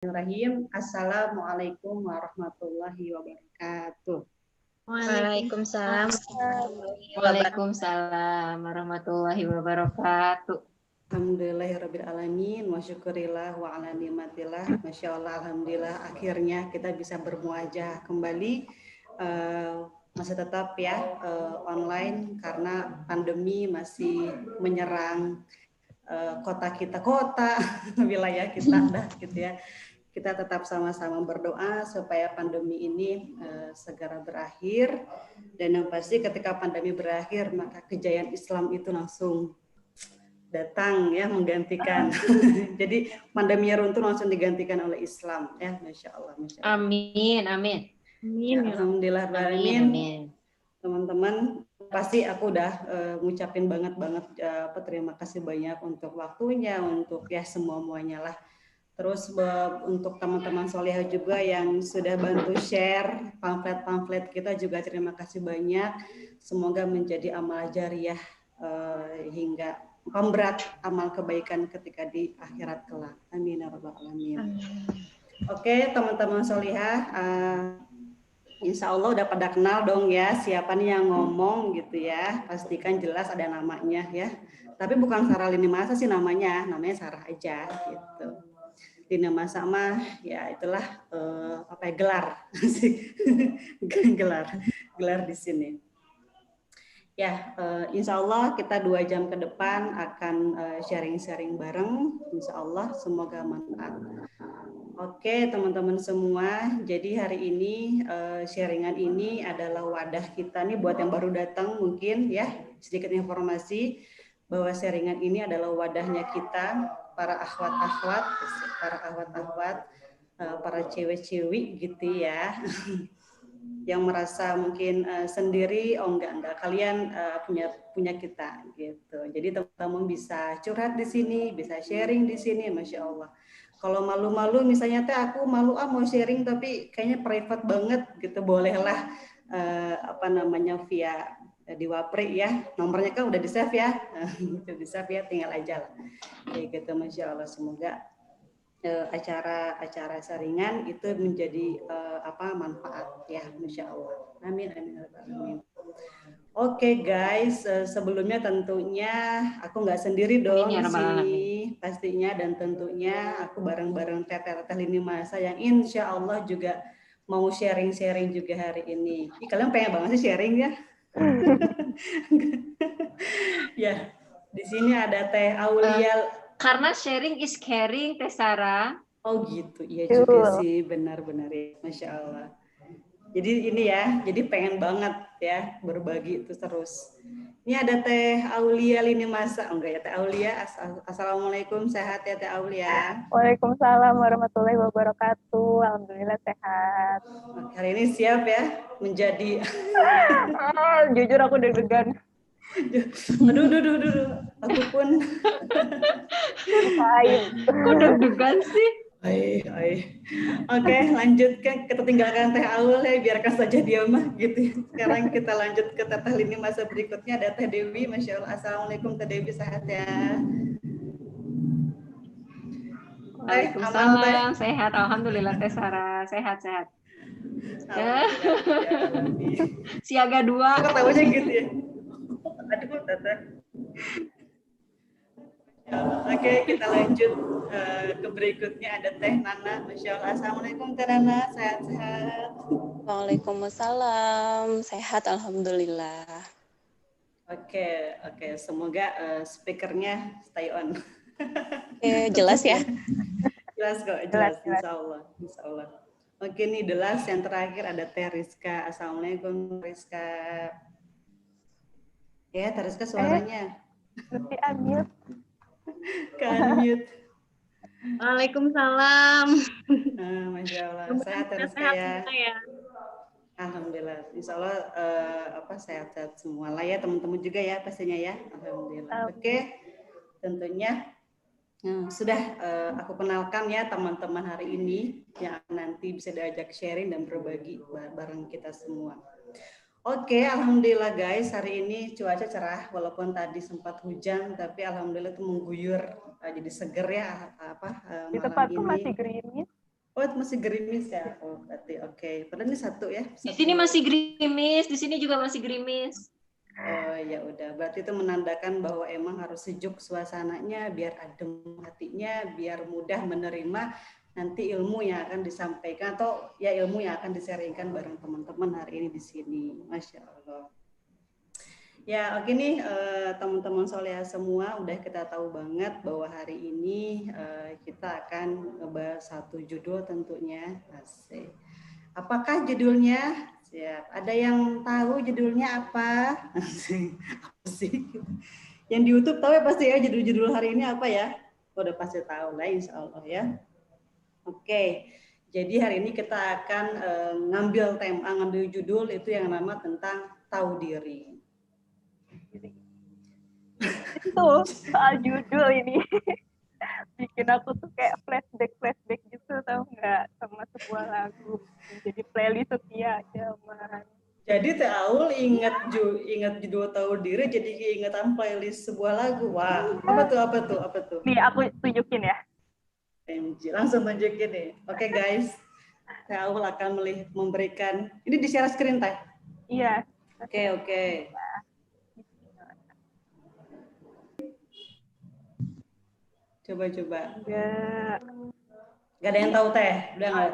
Bismillahirrahmanirrahim. Assalamualaikum warahmatullahi wabarakatuh. Waalaikumsalam. Waalaikumsalam warahmatullahi wabarakatuh. Alhamdulillahirrabbilalamin. Wa syukurillah wa ala nikmatillah. Masya Allah, alhamdulillah. Akhirnya kita bisa bermuajah kembali. Masih tetap ya online karena pandemi masih menyerang kota wilayah kita gitu ya. Kita tetap sama-sama berdoa supaya pandemi ini segera berakhir, dan yang pasti ketika pandemi berakhir maka kejayaan Islam itu langsung datang ya, menggantikan. Jadi pandemi runtuh langsung digantikan oleh Islam ya, Masya Allah. Amin, amin. Ya, alhamdulillah, amin. Teman-teman, pasti aku udah ngucapin banget terima kasih banyak untuk waktunya, untuk ya semuanya lah. Terus untuk teman-teman solihah juga yang sudah bantu share pamflet-pamflet kita juga terima kasih banyak. Semoga menjadi amal jariah hingga pemberat amal kebaikan ketika di akhirat kelak. Amin ya rabbal alamin. Oke, teman-teman solihah, insya Allah udah pada kenal dong ya siapa nih yang ngomong gitu ya. Pastikan jelas ada namanya ya. Tapi bukan Sarah Lini Masa sih namanya Sarah aja gitu. Lini Masa mah ya itulah gelar gelar di sini. Ya, insya Allah kita 2 jam ke depan akan sharing-sharing bareng. Insya Allah semoga manfaat. Oke teman-teman semua, jadi hari ini sharingan ini adalah wadah kita nih buat yang baru datang mungkin ya, sedikit informasi bahwa sharingan ini adalah wadahnya kita para akhwat-akhwat, para cewek-cewek gitu ya, yang merasa mungkin sendiri, enggak, kalian punya kita gitu. Jadi teman-teman bisa curhat di sini, bisa sharing di sini, Masya Allah. Kalau malu-malu misalnya aku malu mau sharing tapi kayaknya private banget gitu, bolehlah via di Wapri ya, nomornya kan udah di save ya, di save ya, tinggal aja lah kayak gitu. Masya Allah, semoga acara saringan itu menjadi manfaat ya, Masya Allah. Amin, amin, amin. Oke guys, sebelumnya tentunya aku nggak sendiri dong di sini pastinya, dan tentunya aku bareng-bareng Teteh Lini Masa yang insya Allah juga mau sharing-sharing juga hari ini. Kalian pengen banget sih sharing ya? Ya, di sini ada Teh Aulia. Karena sharing is caring, Teh Sarah. Oh gitu, iya juga sih, benar-benar ya, Masya Allah. Jadi ini ya, jadi pengen banget ya berbagi itu terus. Ini ada Teh Aulia Lini Masa, enggak ya Teh Aulia? Assalamualaikum, sehat ya Teh Aulia? Waalaikumsalam warahmatullahi wabarakatuh. Alhamdulillah sehat. Hari ini siap ya menjadi. Jujur aku deg-degan. Aduh, aku pun. Kok deg-degan sih? Oke, lanjutkan, kita tinggalkan Teh Aul ya, biarkan saja dia mah gitu. Sekarang kita lanjut ke Teteh Lini Masa berikutnya, ada Teh Dewi. Masya Allah. Assalamualaikum Teh Dewi, sehat ya? Waalaikumsalam, sehat. Alhamdulillah Teh Sarah, sehat-sehat. Siaga 2. Kok tahunya gitu ya? Aduh, Teteh. Oke, kita lanjut ke berikutnya, ada Teh Nana. Masya Allah. Assalamualaikum Teh Nana, sehat-sehat. Waalaikumsalam, sehat alhamdulillah. Oke, semoga speakernya stay on. Oke, jelas ya? Jelas kok, jelas. Insya Allah. Oke, nih the last yang terakhir ada Teh Rizka. Assalamualaikum Rizka. Ya, Teh Rizka suaranya. Mesti unmute. Unmute. Waalaikumsalam. Masya Allah. Sehat Teh Rizka ya. Alhamdulillah. Insya Allah sehat-sehat semua lah ya, teman-teman juga ya pastinya ya. Alhamdulillah. Oke, tentunya sudah aku kenalkan ya teman-teman hari ini yang nanti bisa diajak sharing dan berbagi bareng kita semua. Oke, alhamdulillah guys, hari ini cuaca cerah walaupun tadi sempat hujan, tapi alhamdulillah itu mengguyur, jadi seger ya di tempatku masih gerimis. masih gerimis ya? Oh, berarti oke. Padahal ini satu ya. Di sini masih gerimis, di sini juga masih gerimis. Oh ya udah, berarti itu menandakan bahwa emang harus sejuk suasananya, biar adem hatinya, biar mudah menerima nanti ilmu yang akan disampaikan atau ya ilmu yang akan disaringkan bareng teman-teman hari ini di sini. Masya Allah. Ya oke nih teman-teman soleha semua, udah kita tahu banget bahwa hari ini kita akan ngebahas satu judul tentunya. Asik. Apakah judulnya? Siap. Ada yang tahu judulnya apa? Asik. Apa sih? Yang di YouTube tahu ya pasti ya judul-judul hari ini apa ya? Udah pasti tahu lah insya Allah ya. Oke. Jadi hari ini kita akan ngambil judul itu yang nama tentang tahu diri. Itu soal judul ini bikin aku tuh kayak flashback gitu, tau nggak, sama sebuah lagu jadi playlist setia zaman. Jadi Teh Aul ingat judul tahu diri jadi keingetan playlist sebuah lagu. Wah, apa tuh? Nih aku tunjukin ya. MG, langsung tunjukin nih. Oke guys, Teh Aul akan memberikan ini di share screen Teh. Iya. Oke. Coba. Enggak. Gak ada yang tahu Teh. Udah nggak.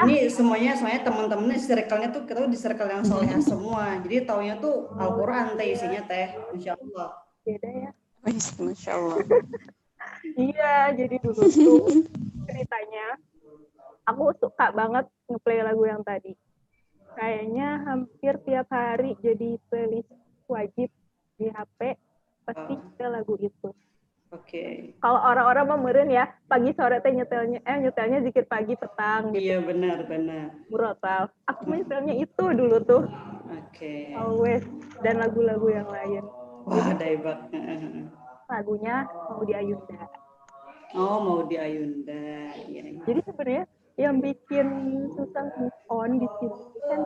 Ini semuanya teman-teman di circle-nya tuh kita di circle yang soleha semua. Jadi taunya tuh Al-Qur'an Teh isinya Teh. Insya Allah. Beda ya. Masya Allah. Iya, jadi dulu tuh ceritanya aku suka banget ngeplay lagu yang tadi. Kayaknya hampir tiap hari jadi playlist wajib di HP, pasti ada lagu itu. Oke. Kalau orang-orang mau meren ya, pagi sore teh nyetelnya zikir pagi petang gitu. Iya benar. Murotal. Aku nyetelnya itu dulu tuh. Oke. Always, dan lagu-lagu yang lain. Wah, daibak. Lagunya Mau di Ayunda. Oh, Mau di Ayunda. Iya. Jadi sebenarnya yang bikin susah move on di sini kan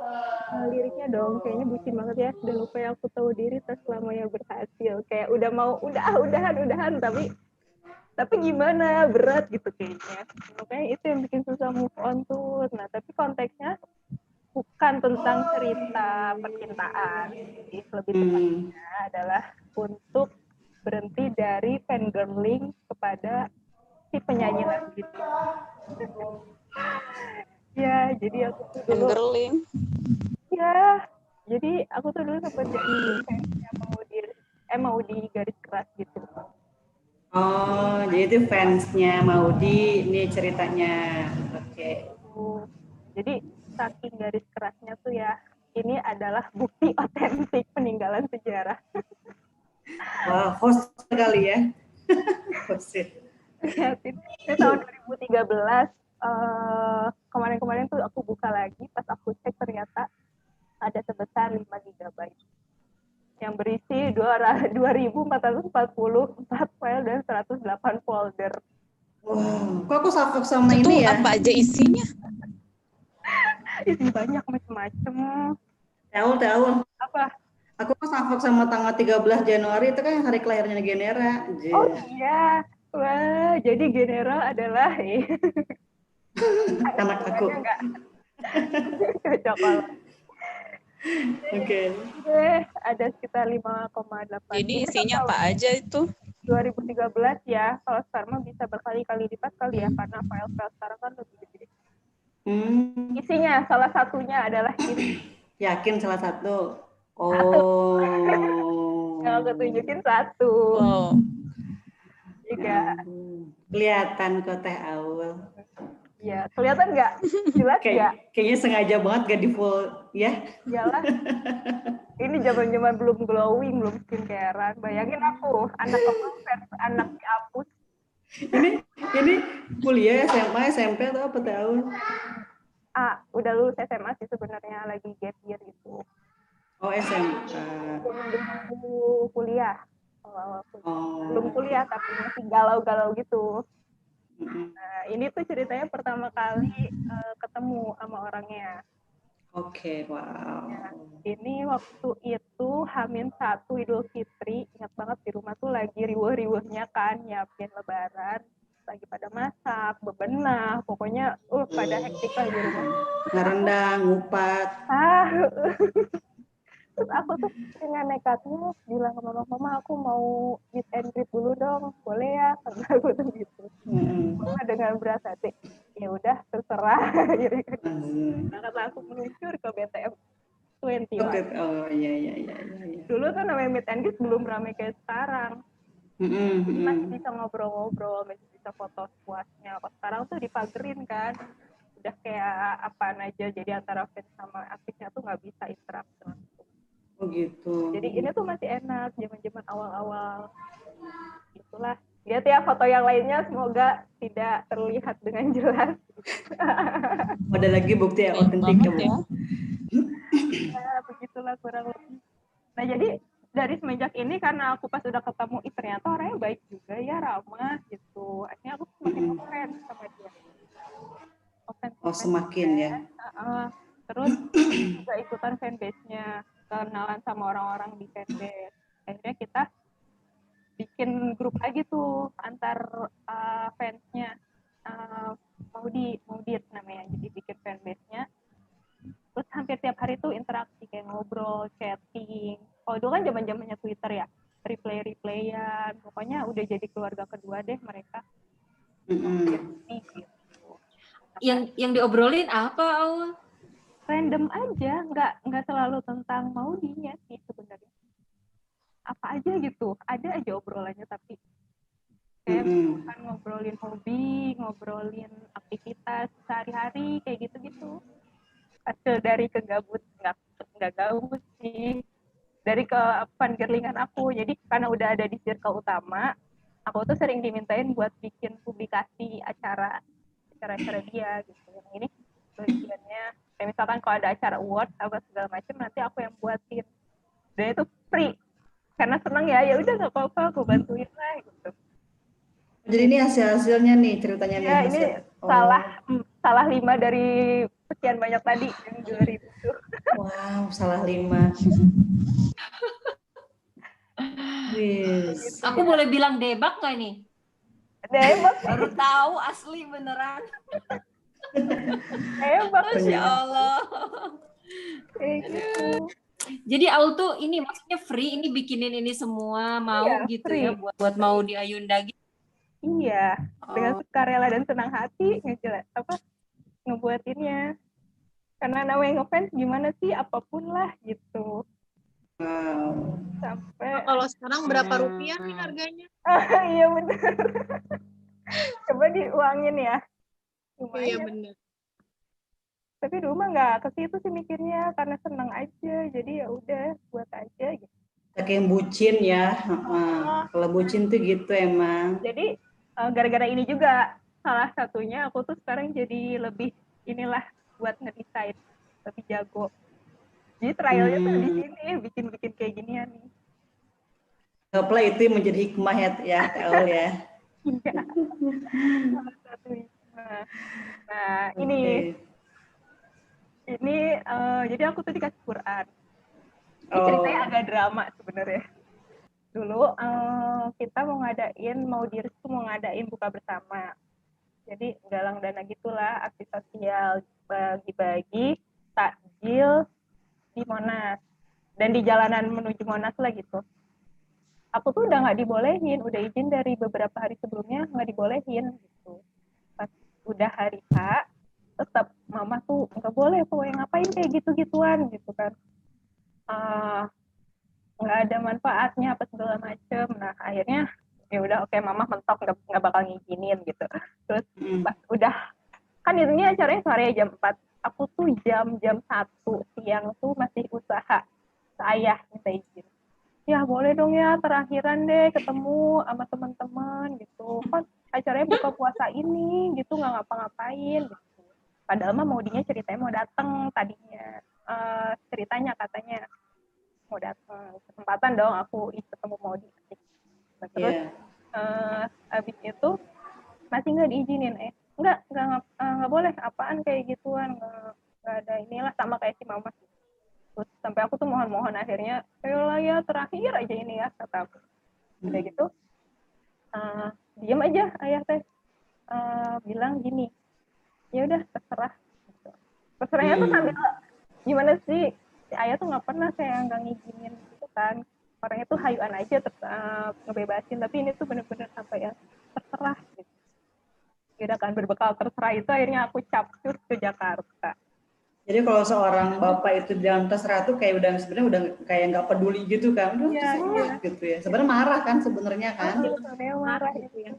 liriknya dong, kayaknya bucin banget ya. Udah lupa yang aku tahu diri, terus selamanya berhasil. Kayak udahan, tapi gimana, berat gitu kayaknya. Makanya itu yang bikin susah move on tuh. Nah, tapi konteksnya bukan tentang cerita percintaan, jadi lebih tepatnya adalah untuk berhenti dari fangirling kepada si penyanyi lagu itu. Ya, jadi aku tuh dulu Fangirling. ya, jadi aku tuh dulu sempat jadi fansnya mau di garis keras gitu. Oh, jadi itu fansnya Maudi ini ceritanya. Oke. Jadi saking garis kerasnya tuh ya, ini adalah bukti otentik peninggalan sejarah. Wah, host sekali ya. Host. Itu tahun 2013. Kemarin tuh aku buka lagi, pas aku cek ternyata ada sebesar 5 GB yang berisi 2.444 file dan 108 folder. Wow, kok aku salfok sama Itu ini ya? apa aja isinya? Isi banyak macam-macam. Tahu. Apa? Aku kok salfok sama tanggal 13 Januari itu kan hari kelahirannya Genera. Oh iya. Wah, jadi Genera adalah anak aku. Cocok banget. Oke. Ada sekitar 5,8. Jadi isinya apa aja itu? 2013 ya. Kalau sekarang mah bisa berkali-kali lipat kali ya, karena file-file sekarang kan lebih gede. Isinya salah satunya adalah ini. Yakin salah satu. Oh. Yang aku tunjukin satu. Oh. Juga. Kelihatan kok Teh Aul. Ya, kelihatan nggak? Jelas nggak? Kayaknya sengaja banget gak di full ya. Iyalah. Ini zaman-zaman belum glowing, belum skincarean. Bayangin aku, anak dihapus. Ini kuliah SMA, SMP atau apa Teh Aul? Udah lulus SMA sih sebenarnya, lagi gap year gitu. Oh, SMA. Belum kuliah. Belum kuliah tapi masih galau-galau gitu. Nah, ini tuh ceritanya pertama kali ketemu sama orangnya. Oke, wow. Ya, ini waktu itu H-1 Idul Fitri, ingat banget di rumah tuh lagi riuh-riuhnya kan, nyiapin lebaran. lagi pada masak, bebenah, pokoknya pada hektik lah di rumah. Ngerendang, ngupat. Terus aku tuh dengan nekatnya bilang ke mama aku mau meet and greet dulu dong, boleh ya? Karena aku tuh gitu. Mama dengan berat hati, ya udah terserah. Berangkat langsung meluncur ke BTM 21. Oh iya. Dulu tuh namanya meet and greet belum ramai kayak sekarang. Masih bisa ngobrol-ngobrol, masih bisa foto puasnya. Kalau sekarang tuh dipagerin kan, udah kayak apaan aja, jadi antara fans sama artisnya tuh nggak bisa interaksi langsung. Oh gitu. Jadi ini tuh masih enak, zaman-zaman awal-awal. Itulah. Lihat ya foto yang lainnya, semoga tidak terlihat dengan jelas. Ada lagi bukti yang otentik ya. Ya, begitulah kurang lebih. Nah jadi dari semenjak ini karena aku pas udah ketemu ternyata orangnya baik juga ya, ramah gitu. Akhirnya aku semakin ngefans sama dia. Semakin ya. Terus juga ikutan fanbase-nya, kenalan sama orang-orang di fanbase. Akhirnya kita bikin grup lagi tuh antar fansnya. Maudit namanya. Jadi bikin fanbase-nya. Terus hampir tiap hari tuh interaksi kayak ngobrol, chatting. Kalau dulu kan zaman-zamannya Twitter ya, replay-replayan. Pokoknya udah jadi keluarga kedua deh mereka. Gitu. Yang diobrolin apa, Aul? Random aja, nggak selalu tentang Maudinya sih sebenarnya. Apa aja gitu, ada aja obrolannya tapi kayak bukan ngobrolin hobi, ngobrolin aktivitas sehari-hari kayak gitu-gitu. Hasil dari kegabut, nggak gabut sih, dari ke-fangirlingan aku. Jadi karena udah ada di circle utama, aku tuh sering dimintain buat bikin publikasi acara dia gitu. Yang ini bagiannya kayak misalkan kalau ada acara award apa segala macam nanti aku yang buatin. Dan itu free karena senang ya udah nggak apa-apa aku bantuin lah gitu. Jadi ini hasilnya nih ceritanya ya, nih. Ini salah 5 dari sekian banyak tadi yang 2000 tuh. Wow, salah 5. Yes. Aku boleh bilang debak nggak nih? Debak. Baru tahu asli beneran. Debak. Masya Allah. Gitu. Jadi Aul tuh ini maksudnya free, ini bikinin ini semua mau gitu free. Ya buat mau di Ayunda gitu. Iya, dengan sukarela dan senang hati ngebuatinnya. Karena namanya ngefans gimana sih, apapun lah gitu. Sampai kalau sekarang berapa rupiah nih harganya? Iya benar. Coba diuangin ya. Lumayan. Iya benar. Tapi rumah nggak ke situ sih mikirnya karena senang aja. Jadi ya udah buat aja gitu. Kayak bucin ya. Kalau bucin tuh gitu emang. Jadi gara-gara ini juga salah satunya aku tuh sekarang jadi lebih inilah buat ngedesain, lebih jago. Jadi trialnya tuh di sini bikin kayak ginian nih. Gaplah itu menjadi hikmah ya Aul ya. Iya. Salah satu hikmah. Nah ini jadi aku tuh dikasih Quran. Ini ceritanya agak drama sebenarnya. Dulu kita mau ngadain buka bersama. Jadi galang dana gitulah, aksi sosial, bagi-bagi takjil di Monas dan di jalanan menuju Monas lah gitu. Aku tuh udah nggak dibolehin, udah izin dari beberapa hari sebelumnya nggak dibolehin gitu. Pas udah hari H, tetap mama tuh nggak boleh pokoknya ngapain kayak gitu-gituan gitu kan. Nggak ada manfaatnya apa segala macem. Nah akhirnya ya udah oke, mama mentok nggak bakal ngizinin gitu. Terus pas udah kan ini acaranya sore jam 4, aku tuh jam 1 siang tuh masih usaha ayah minta izin, ya boleh dong ya terakhiran deh ketemu sama teman-teman gitu kan, acaranya buka puasa ini gitu nggak ngapa-ngapain gitu. Padahal mah Maudinya ceritanya mau datang tadinya, ceritanya katanya mau datang, kesempatan dong aku ketemu Maudi. Nah, terus abis itu masih nggak diizinin, nggak boleh apaan kayak gituan, nggak ada inilah, sama kayak si mama. Terus sampai aku tuh mohon akhirnya ayolah ya terakhir aja ini ya kata aku. Udah gitu diem aja ayah teh, bilang gini, ya udah terserah. Gitu. Terserahnya tuh sambil gimana sih? Si ayah tuh nggak pernah kayak nggak ngizinin gitu kan. Orangnya tuh hayuan aja ngebebasin, tapi ini tuh bener-bener sampai ya terserah gitu. Ya udah kan berbekal terserah itu akhirnya aku capcus ke Jakarta. Jadi kalau seorang bapak itu bilang terserah tuh kayak udah sebenarnya udah kayak nggak peduli gitu kan, udah terserah gitu ya. Sebenarnya marah kan sebenarnya kan? Sebenarnya marah gitu ya.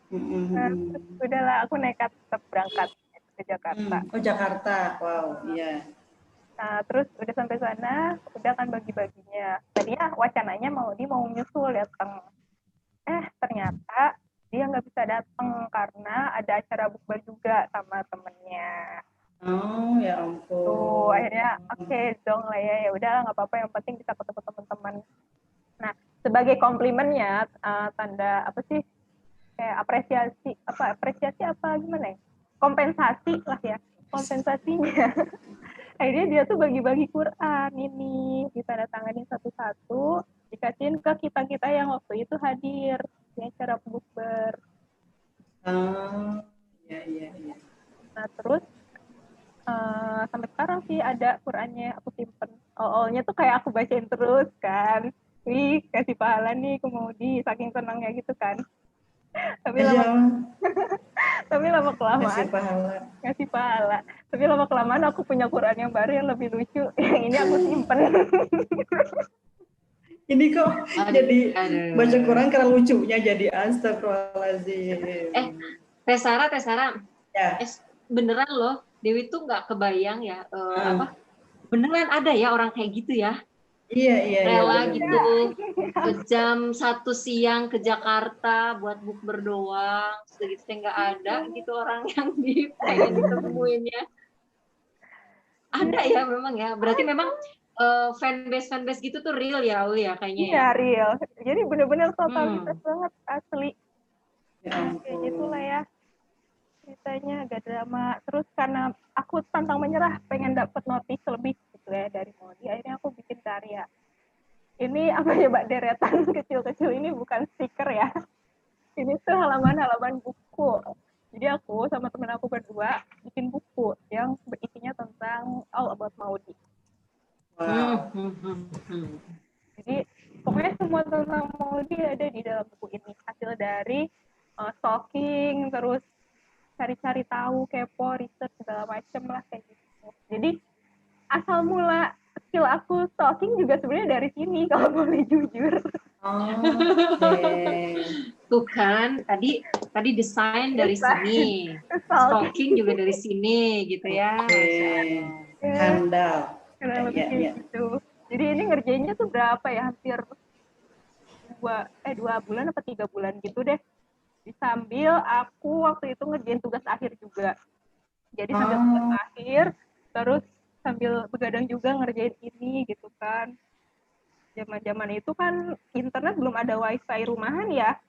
Nah, udahlah aku nekat tetap berangkat ke Jakarta. Oh Jakarta, wow, iya. Nah terus udah sampai sana, udah kan bagi-baginya. Tadinya wacananya mau nyusul datang. Ternyata dia nggak bisa datang karena ada acara bukber juga sama temennya. Oh ya ampun. Tuh akhirnya oke dong lah ya udahlah nggak apa-apa, yang penting bisa ketemu teman-teman. Nah sebagai komplimennya tanda apa sih kayak apresiasi apa gimana ya, kompensasi lah ya, kompensasinya akhirnya dia tuh bagi-bagi Quran ini ditandatangani satu-satu dikasihin ke kita yang waktu itu hadir di acara bukber. Iya. Nah terus sampai sekarang sih ada Qurannya aku simpen. Nya tuh kayak aku bacain terus kan. Wih, kasih pahala nih ke Maudi, saking senangnya gitu kan. Tapi lama kelamaan ngasih pahala. Tapi lama kelamaan aku punya Quran yang baru yang lebih lucu. Yang ini aku simpen. Ini kok jadi baca Quran karena lucunya jadi astagfirullahaladzim. Tesara. Ya. Beneran loh, Dewi tuh nggak kebayang ya beneran ada ya orang kayak gitu ya. Iya. Rela gitu jam 1 siang ke Jakarta buat bukber doang, segitu nggak ada gitu orang yang pengen ditemuinnya. Ada ya memang ya, berarti memang fanbase gitu tuh real ya Ul ya kayaknya. Iya real, jadi bener-bener totalitas banget asli. Kayak gitulah ya ceritanya, agak drama. Terus karena aku pantang menyerah, pengen dapet notis lebih gitu ya dari Maudi, akhirnya aku bikin karya. Ini apa ya Mbak, deretan kecil-kecil ini bukan stiker ya. Ini tuh halaman-halaman buku. Jadi aku sama temen aku berdua bikin buku yang isinya tentang all about Maudi. Wow. Jadi pokoknya semua tentang Maudi ada di dalam buku ini. Hasil dari stalking, terus cari-cari tahu, kepo, riset segala macam lah kayak gitu. Jadi asal mula skill aku stalking juga sebenarnya dari sini kalau boleh jujur. Tuh kan tadi desain dari sini, stalking juga dari sini gitu ya. Handal. Karena lebih kayak gitu. Jadi ini ngerjainnya tuh berapa ya, hampir 2 bulan apa 3 bulan gitu deh. Sambil aku waktu itu ngerjain tugas akhir juga. Jadi sambil tugas akhir, terus sambil begadang juga ngerjain ini gitu kan. Zaman-zaman itu kan internet belum ada wifi rumahan ya.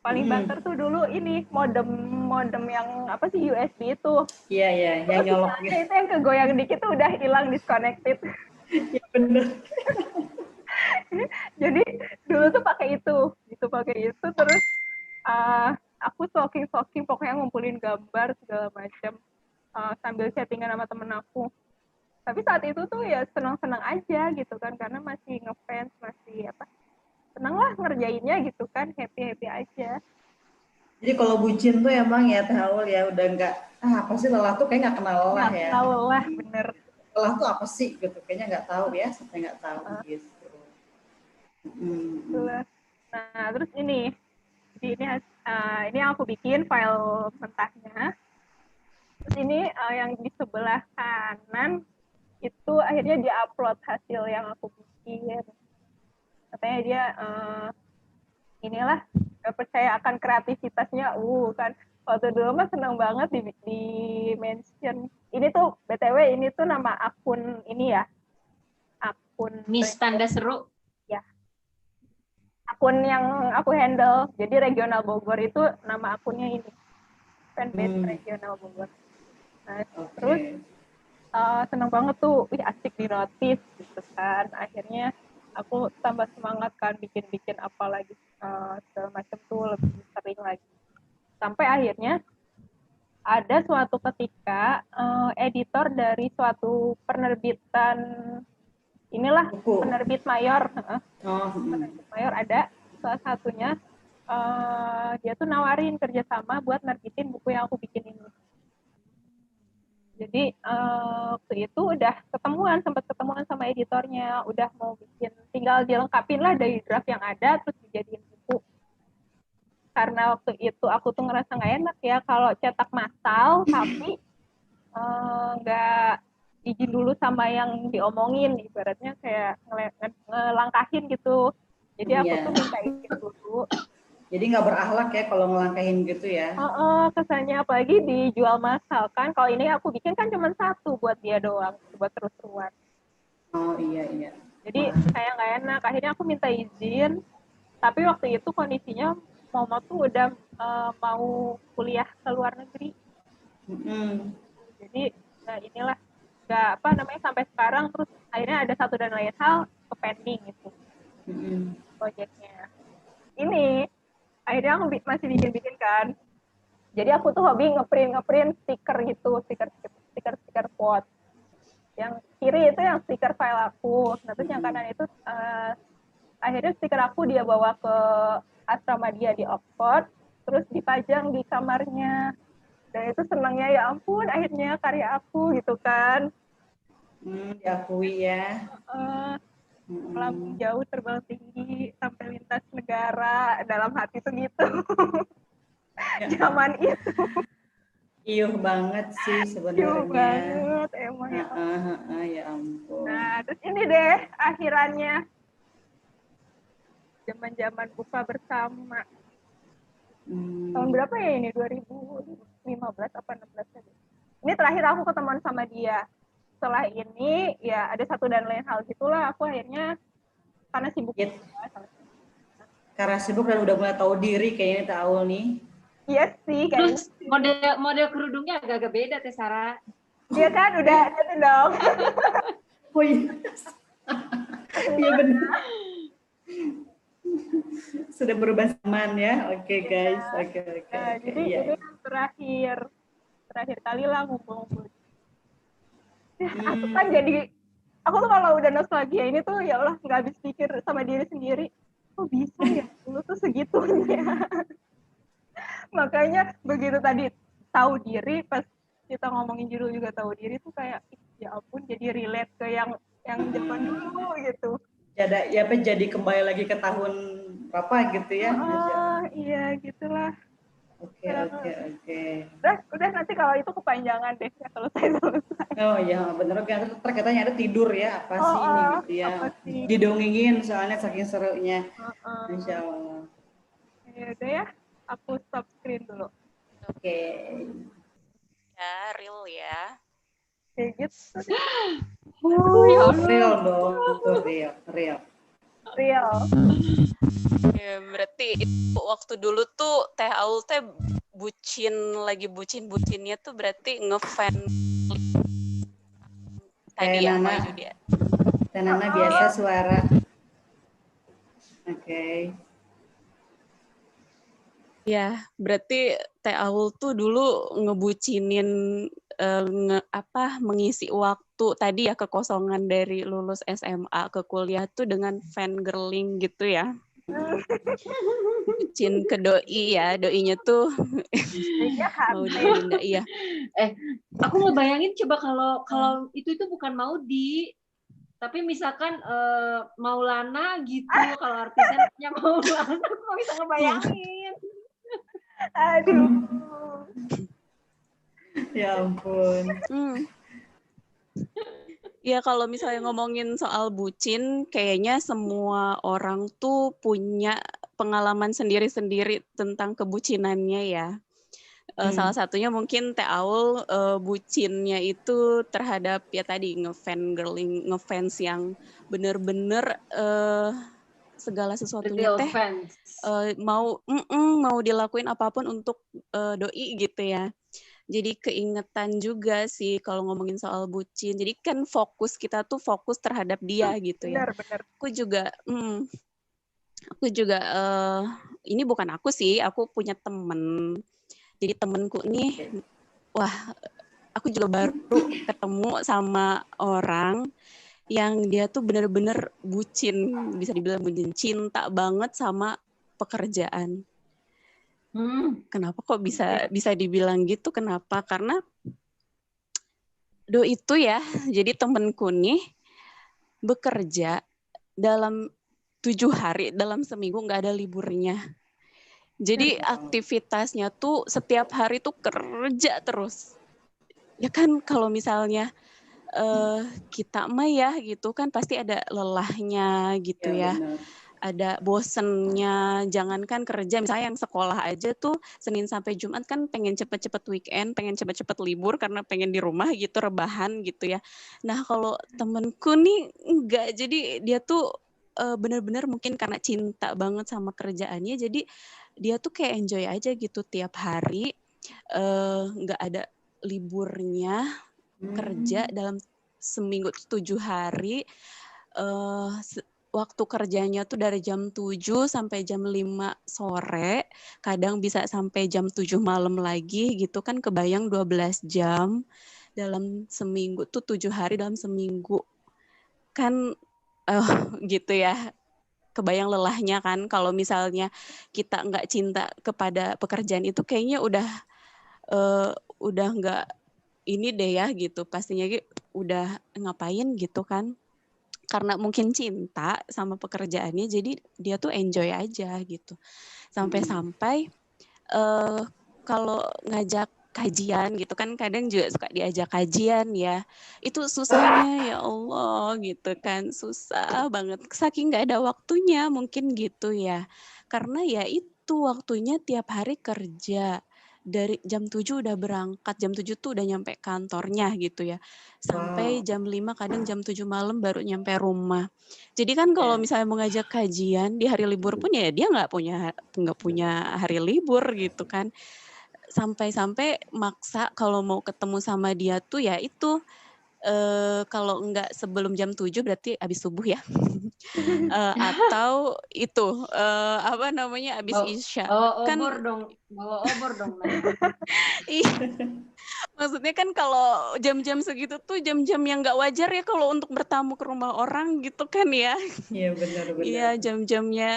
Paling banter tuh dulu ini modem yang apa sih USB itu. Iya, yang nyolok gitu. Itu yang kegoyang dikit tuh udah hilang, disconnected. Iya bener. Jadi dulu tuh pakai itu terus aku stalking pokoknya ngumpulin gambar segala macam sambil chattingan sama temen aku. Tapi saat itu tuh ya senang-senang aja gitu kan, karena masih ngefans, masih senang lah ngerjainnya gitu kan, happy aja. Jadi kalau bucin tuh emang ya Teh Aul ya udah nggak apa sih, lelah tuh kayak nggak kenal lelah ya. Nggak lelah, bener. Lelah tuh apa sih gitu, kayaknya nggak tahu ya, sampai nggak tahu gitu. Nah terus ini yang aku bikin file mentahnya. Terus ini yang di sebelah kanan itu akhirnya diupload hasil yang aku bikin. Katanya dia inilah gak percaya akan kreativitasnya kan. Waktu dulu mah seneng banget di mention. Ini tuh BTW ini tuh nama akun ini ya. Akun Miss Tanda Seru. Ya. Akun yang aku handle. Jadi Regional Bogor itu nama akunnya ini. Fanbase Regional Bogor. Nah, terus seneng banget tuh, asik di notice gitu kan. Akhirnya aku tambah semangat kan bikin apa lagi segala macam tuh lebih sering lagi. Sampai akhirnya ada suatu ketika editor dari suatu penerbitan inilah Buku. penerbit mayor, Oh, penerbit mayor ada salah satunya dia tuh nawarin kerjasama buat nerbitin buku yang aku bikin ini. Jadi waktu itu udah sempat ketemuan sama editornya, udah mau bikin, tinggal dilengkapin lah dari draft yang ada, terus dijadiin buku. Karena waktu itu aku tuh ngerasa nggak enak ya kalau cetak massal, tapi nggak izin dulu sama yang diomongin, ibaratnya kayak ngelangkahin gitu. Jadi aku tuh minta izin dulu. Jadi nggak berakhlak ya kalau ngelangkahin gitu ya? Kesannya apalagi dijual massal kan. Kalau ini aku bikin kan cuma satu buat dia doang, buat terus-terusan. Oh iya. Jadi kayak nggak enak. Akhirnya aku minta izin. Tapi waktu itu kondisinya Mama tuh udah mau kuliah ke luar negeri. Jadi nah inilah nggak sampai sekarang, terus akhirnya ada satu dan lain hal ke pending gitu proyeknya. Ini akhirnya aku masih bikin kan. Jadi aku tuh hobi ngeprint stiker gitu, stiker quote. Yang kiri itu yang stiker file aku. Nah terus yang kanan itu akhirnya stiker aku dia bawa ke asrama dia di Oxford, terus dipajang di kamarnya. Dan itu senangnya ya ampun, akhirnya karya aku gitu kan. Diakui ya. Melambung jauh, terbang tinggi, sampai lintas negara, dalam hati tuh gitu. Zaman itu. Iuh banget sih sebenarnya. Iuh banget, emang ya. Ya ampun. Nah, terus ini deh akhirannya. Zaman-zaman buka bersama. Tahun berapa ya ini? 2015 apa 16 tadi? Ini terakhir aku ketemuan sama dia. Setelah ini ya ada satu dan lain hal gitulah, aku akhirnya karena sibuk. Karena sibuk dan udah mulai tahu diri kayaknya tahu nih. Iya sih. Terus model kerudungnya agak-agak beda Teh Sarah. Iya kan udah itu dong. Oh iya. Iya benar. Sudah berubah zaman ya. Oke guys. Oke. Nah, jadi ini yang terakhir kali lah ngumpul-ngumpul. Aku kan jadi, aku tuh kalau udah nostalgia ini tuh ya Allah nggak habis pikir sama diri sendiri, kok bisa ya dulu tuh segitunya. Makanya begitu tadi tahu diri, pas kita ngomongin judul juga tahu diri tuh kayak ya ampun, jadi relate ke yang zaman dulu gitu. Jadi kembali lagi ke tahun berapa gitu ya? Iya gitulah. Oke. Udah nanti kalau itu kepanjangan deh, ya selesai. Oh iya, bener kan. Terkatanya ada tidur ya, apa sih ini gitu ya. Didongengin soalnya saking serunya. Insya Allah. Ya udah ya, aku stop screen dulu. Oke. Ya, real ya. Kayak gitu. Real dong, real. Ya, berarti itu waktu dulu tuh Teh Aul teh lagi bucinnya tuh berarti ngefan tadi yang maju dia. Teh Nana biasa suara. Oke. Ya, berarti Teh Aul tuh dulu ngebucinin mengisi waktu tadi ya, kekosongan dari lulus SMA ke kuliah tuh dengan fangirling gitu ya. Bucin ke doi ya, doinya tuh mau Dinda, iya. Aku ngebayangin coba kalau itu bukan Maudi, tapi misalkan Maulana gitu, kalau artisnya Maulana, aku bisa ngebayangin. Aduh. Ya ampun. Ya kalau misalnya ngomongin soal bucin, kayaknya semua orang tuh punya pengalaman sendiri-sendiri tentang kebucinannya ya. Salah satunya mungkin Teh Aul bucinnya itu terhadap ya tadi ngefans yang bener-bener segala sesuatunya teh mau dilakuin apapun untuk doi gitu ya. Jadi keingetan juga sih kalau ngomongin soal bucin. Jadi kan kita tuh fokus terhadap dia gitu ya. Benar. Aku juga ini bukan aku sih, aku punya temen. Jadi temenku nih wah, aku juga baru ketemu sama orang yang dia tuh bener-bener bucin, bisa dibilang bucin, cinta banget sama pekerjaan. Kenapa kok bisa dibilang gitu? Kenapa? Karena itu ya, jadi temenku nih bekerja dalam 7 hari, dalam seminggu nggak ada liburnya. Jadi aktivitasnya tuh setiap hari tuh kerja terus. Ya kan kalau misalnya kita mah ya gitu kan pasti ada lelahnya gitu ya. Ada bosennya, jangankan kerja, misalnya yang sekolah aja tuh Senin sampai Jumat kan pengen cepet-cepet weekend, pengen cepet-cepet libur karena pengen di rumah gitu, rebahan gitu ya. Nah kalau temenku nih enggak, jadi dia tuh benar-benar mungkin karena cinta banget sama kerjaannya, jadi dia tuh kayak enjoy aja gitu tiap hari, nggak ada liburnya, kerja dalam seminggu 7 hari, waktu kerjanya tuh dari jam 7 sampai jam 5 sore, kadang bisa sampai jam 7 malam lagi gitu kan, kebayang 12 jam dalam seminggu tuh 7 hari dalam seminggu. Kan gitu ya, kebayang lelahnya kan kalau misalnya kita nggak cinta kepada pekerjaan itu kayaknya udah nggak ini deh ya gitu, pastinya udah ngapain gitu kan. Karena mungkin cinta sama pekerjaannya jadi dia tuh enjoy aja gitu. Sampai-sampai kalau ngajak kajian gitu kan kadang juga suka diajak kajian ya. Itu susahnya ya Allah gitu kan, susah banget. Saking nggak ada waktunya mungkin gitu ya. Karena ya itu waktunya tiap hari kerja. Dari jam 7 udah berangkat, jam 7 tuh udah nyampe kantornya gitu ya. Sampai jam 5 kadang jam 7 malam baru nyampe rumah. Jadi kan kalau misalnya mau ngajak kajian di hari libur pun ya dia nggak punya hari libur gitu kan. Sampai-sampai maksa kalau mau ketemu sama dia tuh ya itu kalau enggak sebelum jam 7 berarti habis subuh ya. Atau itu apa namanya habis isya. Kan bawa obor dong. maksudnya kan kalau jam-jam segitu tuh jam-jam yang nggak wajar ya kalau untuk bertamu ke rumah orang gitu kan ya. Iya benar-benar. Iya jam-jamnya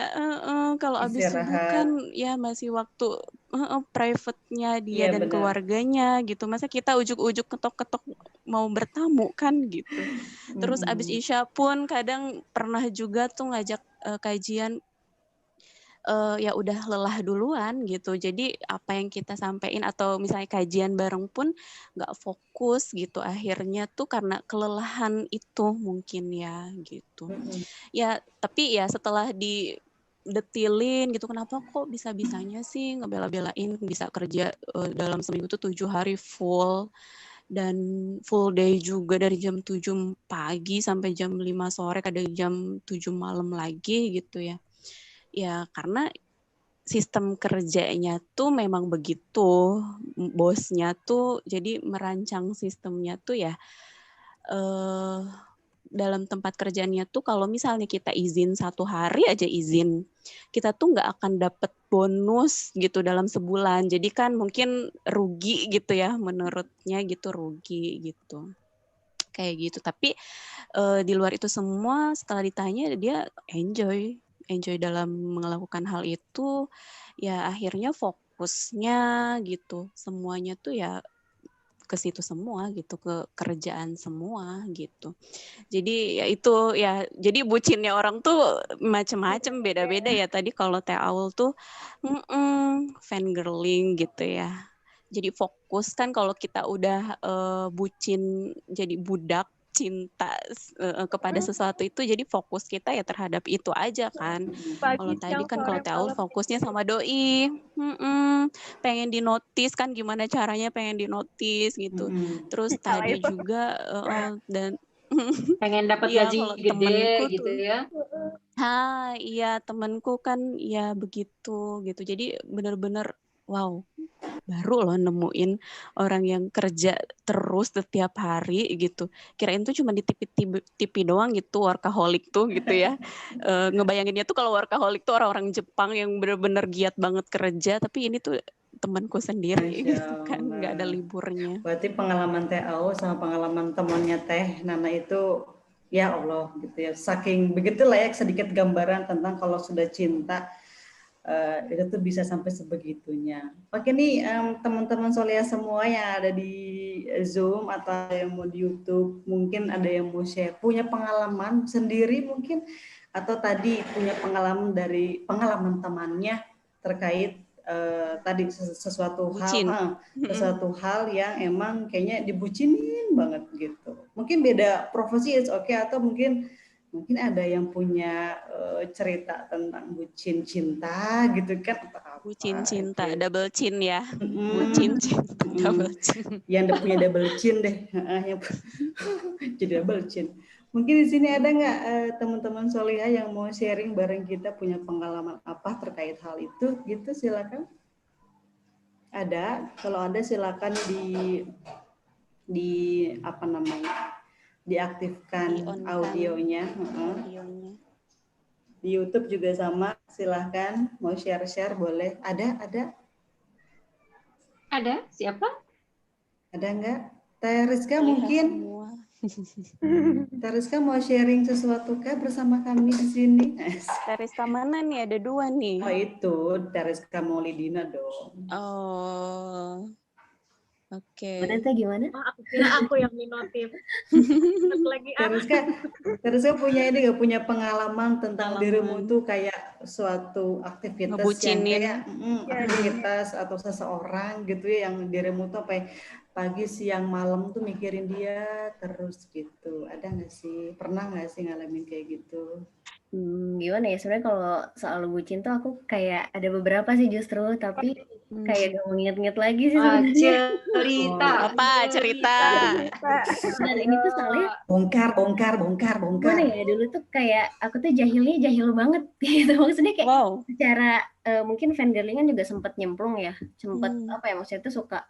kalau habis subuh kan ya masih waktu private-nya dia dan keluarganya gitu. Masa kita ujuk-ujuk ketok-ketok mau bertamu kan gitu. Terus habis isya pun kadang pernah juga tuh ngajak kajian ya udah lelah duluan gitu. Jadi apa yang kita sampaikan atau misalnya kajian bareng pun nggak fokus gitu. Akhirnya tuh karena kelelahan itu mungkin ya gitu. Ya tapi ya setelah didetilin gitu, kenapa kok bisa-bisanya sih ngebela-belain bisa kerja dalam seminggu tuh 7 hari full dan full day juga dari jam 7 pagi sampai jam 5 sore, kadang jam 7 malam lagi gitu ya. Ya karena sistem kerjanya tuh memang begitu, bosnya tuh jadi merancang sistemnya tuh ya dalam tempat kerjanya tuh kalau misalnya kita izin 1 hari aja izin, kita tuh nggak akan dapet bonus gitu dalam sebulan. Jadi kan mungkin rugi gitu ya, menurutnya gitu rugi gitu. Kayak gitu. Tapi di luar itu semua setelah ditanya dia enjoy dalam melakukan hal itu, ya akhirnya fokusnya gitu, semuanya tuh ya ke situ semua gitu, ke kerjaan semua gitu. Jadi ya itu ya, jadi bucinnya orang tuh macem-macem, beda-beda ya. Tadi kalau Teh Aul tuh fangirling gitu ya. Jadi fokus kan kalau kita udah bucin jadi budak cinta kepada sesuatu itu jadi fokus kita ya terhadap itu aja kan. Kalau tadi kan kalau Teh Aul fokusnya sama doi, pengen dinotis kan gimana caranya pengen dinotis gitu. Terus tadi juga dan pengen dapat iya, gaji kalau gede temenku gitu tuh, ya. iya temenku kan ya begitu gitu. Jadi bener-bener wow, baru loh nemuin orang yang kerja terus setiap hari gitu. Kirain tuh cuma di TV doang gitu, workaholic tuh gitu ya. Ngebayanginnya tuh kalau workaholic tuh orang-orang Jepang yang bener-bener giat banget kerja, tapi ini tuh temanku sendiri Masya kan nggak ada Allah. liburnya. Berarti pengalaman Teh Au sama pengalaman temannya Teh Nana itu, ya Allah gitu ya. Saking begitulah ya, sedikit gambaran tentang kalau sudah cinta itu tuh bisa sampai sebegitunya. Oke nih teman-teman Solia semua yang ada di Zoom atau yang mau di YouTube, mungkin ada yang mau share punya pengalaman sendiri mungkin, atau tadi punya pengalaman dari pengalaman temannya terkait tadi sesuatu Bucin. sesuatu hal yang emang kayaknya dibucinin banget gitu. Mungkin beda profesi is oke, atau mungkin ada yang punya cerita tentang bucin cinta gitu kan, atau apa Bucin cinta, gitu. double chin ya. Mm-mm. Bucin cinta, Mm-mm. double chin. Yang udah punya double chin deh, yang jadi double chin. Mungkin di sini ada nggak teman-teman Solihah yang mau sharing bareng kita, punya pengalaman apa terkait hal itu gitu, silakan. Ada, kalau ada silakan di apa namanya, diaktifkan Di-on-kan audionya. audionya. Di YouTube juga sama, silahkan mau share boleh. Ada Siapa? ada nggak? Teh Rizka Solihah mungkin. semua. Teh Rizka mau sharing sesuatu kah bersama kami di sini? Teriska mana nih? Ada 2 nih. Oh itu Teh Rizka Maulidina dong. Oh, oke. Berarti gimana? Aku kira aku yang minotif. Lagi Teh Rizka punya ini nggak, punya pengalaman tentang Pengalaman. dirimu tuh kayak suatu aktivitas yang Ngebucinin. kayak aktivitas atau seseorang gitu ya, yang dirimu tuh apa ya, pagi siang malam tuh mikirin dia terus gitu. Ada nggak sih? Pernah nggak sih ngalamin kayak gitu? Gimana ya, sebenarnya kalau soal bucin tuh aku kayak ada beberapa sih justru, tapi kayak gak mau nginget-nginget lagi sih sebenarnya. Cerita. Cerita. Nah, ini tuh soalnya Bongkar. gimana ya, dulu tuh kayak aku tuh jahilnya jahil banget gitu. Maksudnya kayak Wow. secara mungkin fangirlingan juga sempat nyemplung ya, sempat apa ya, maksudnya tuh suka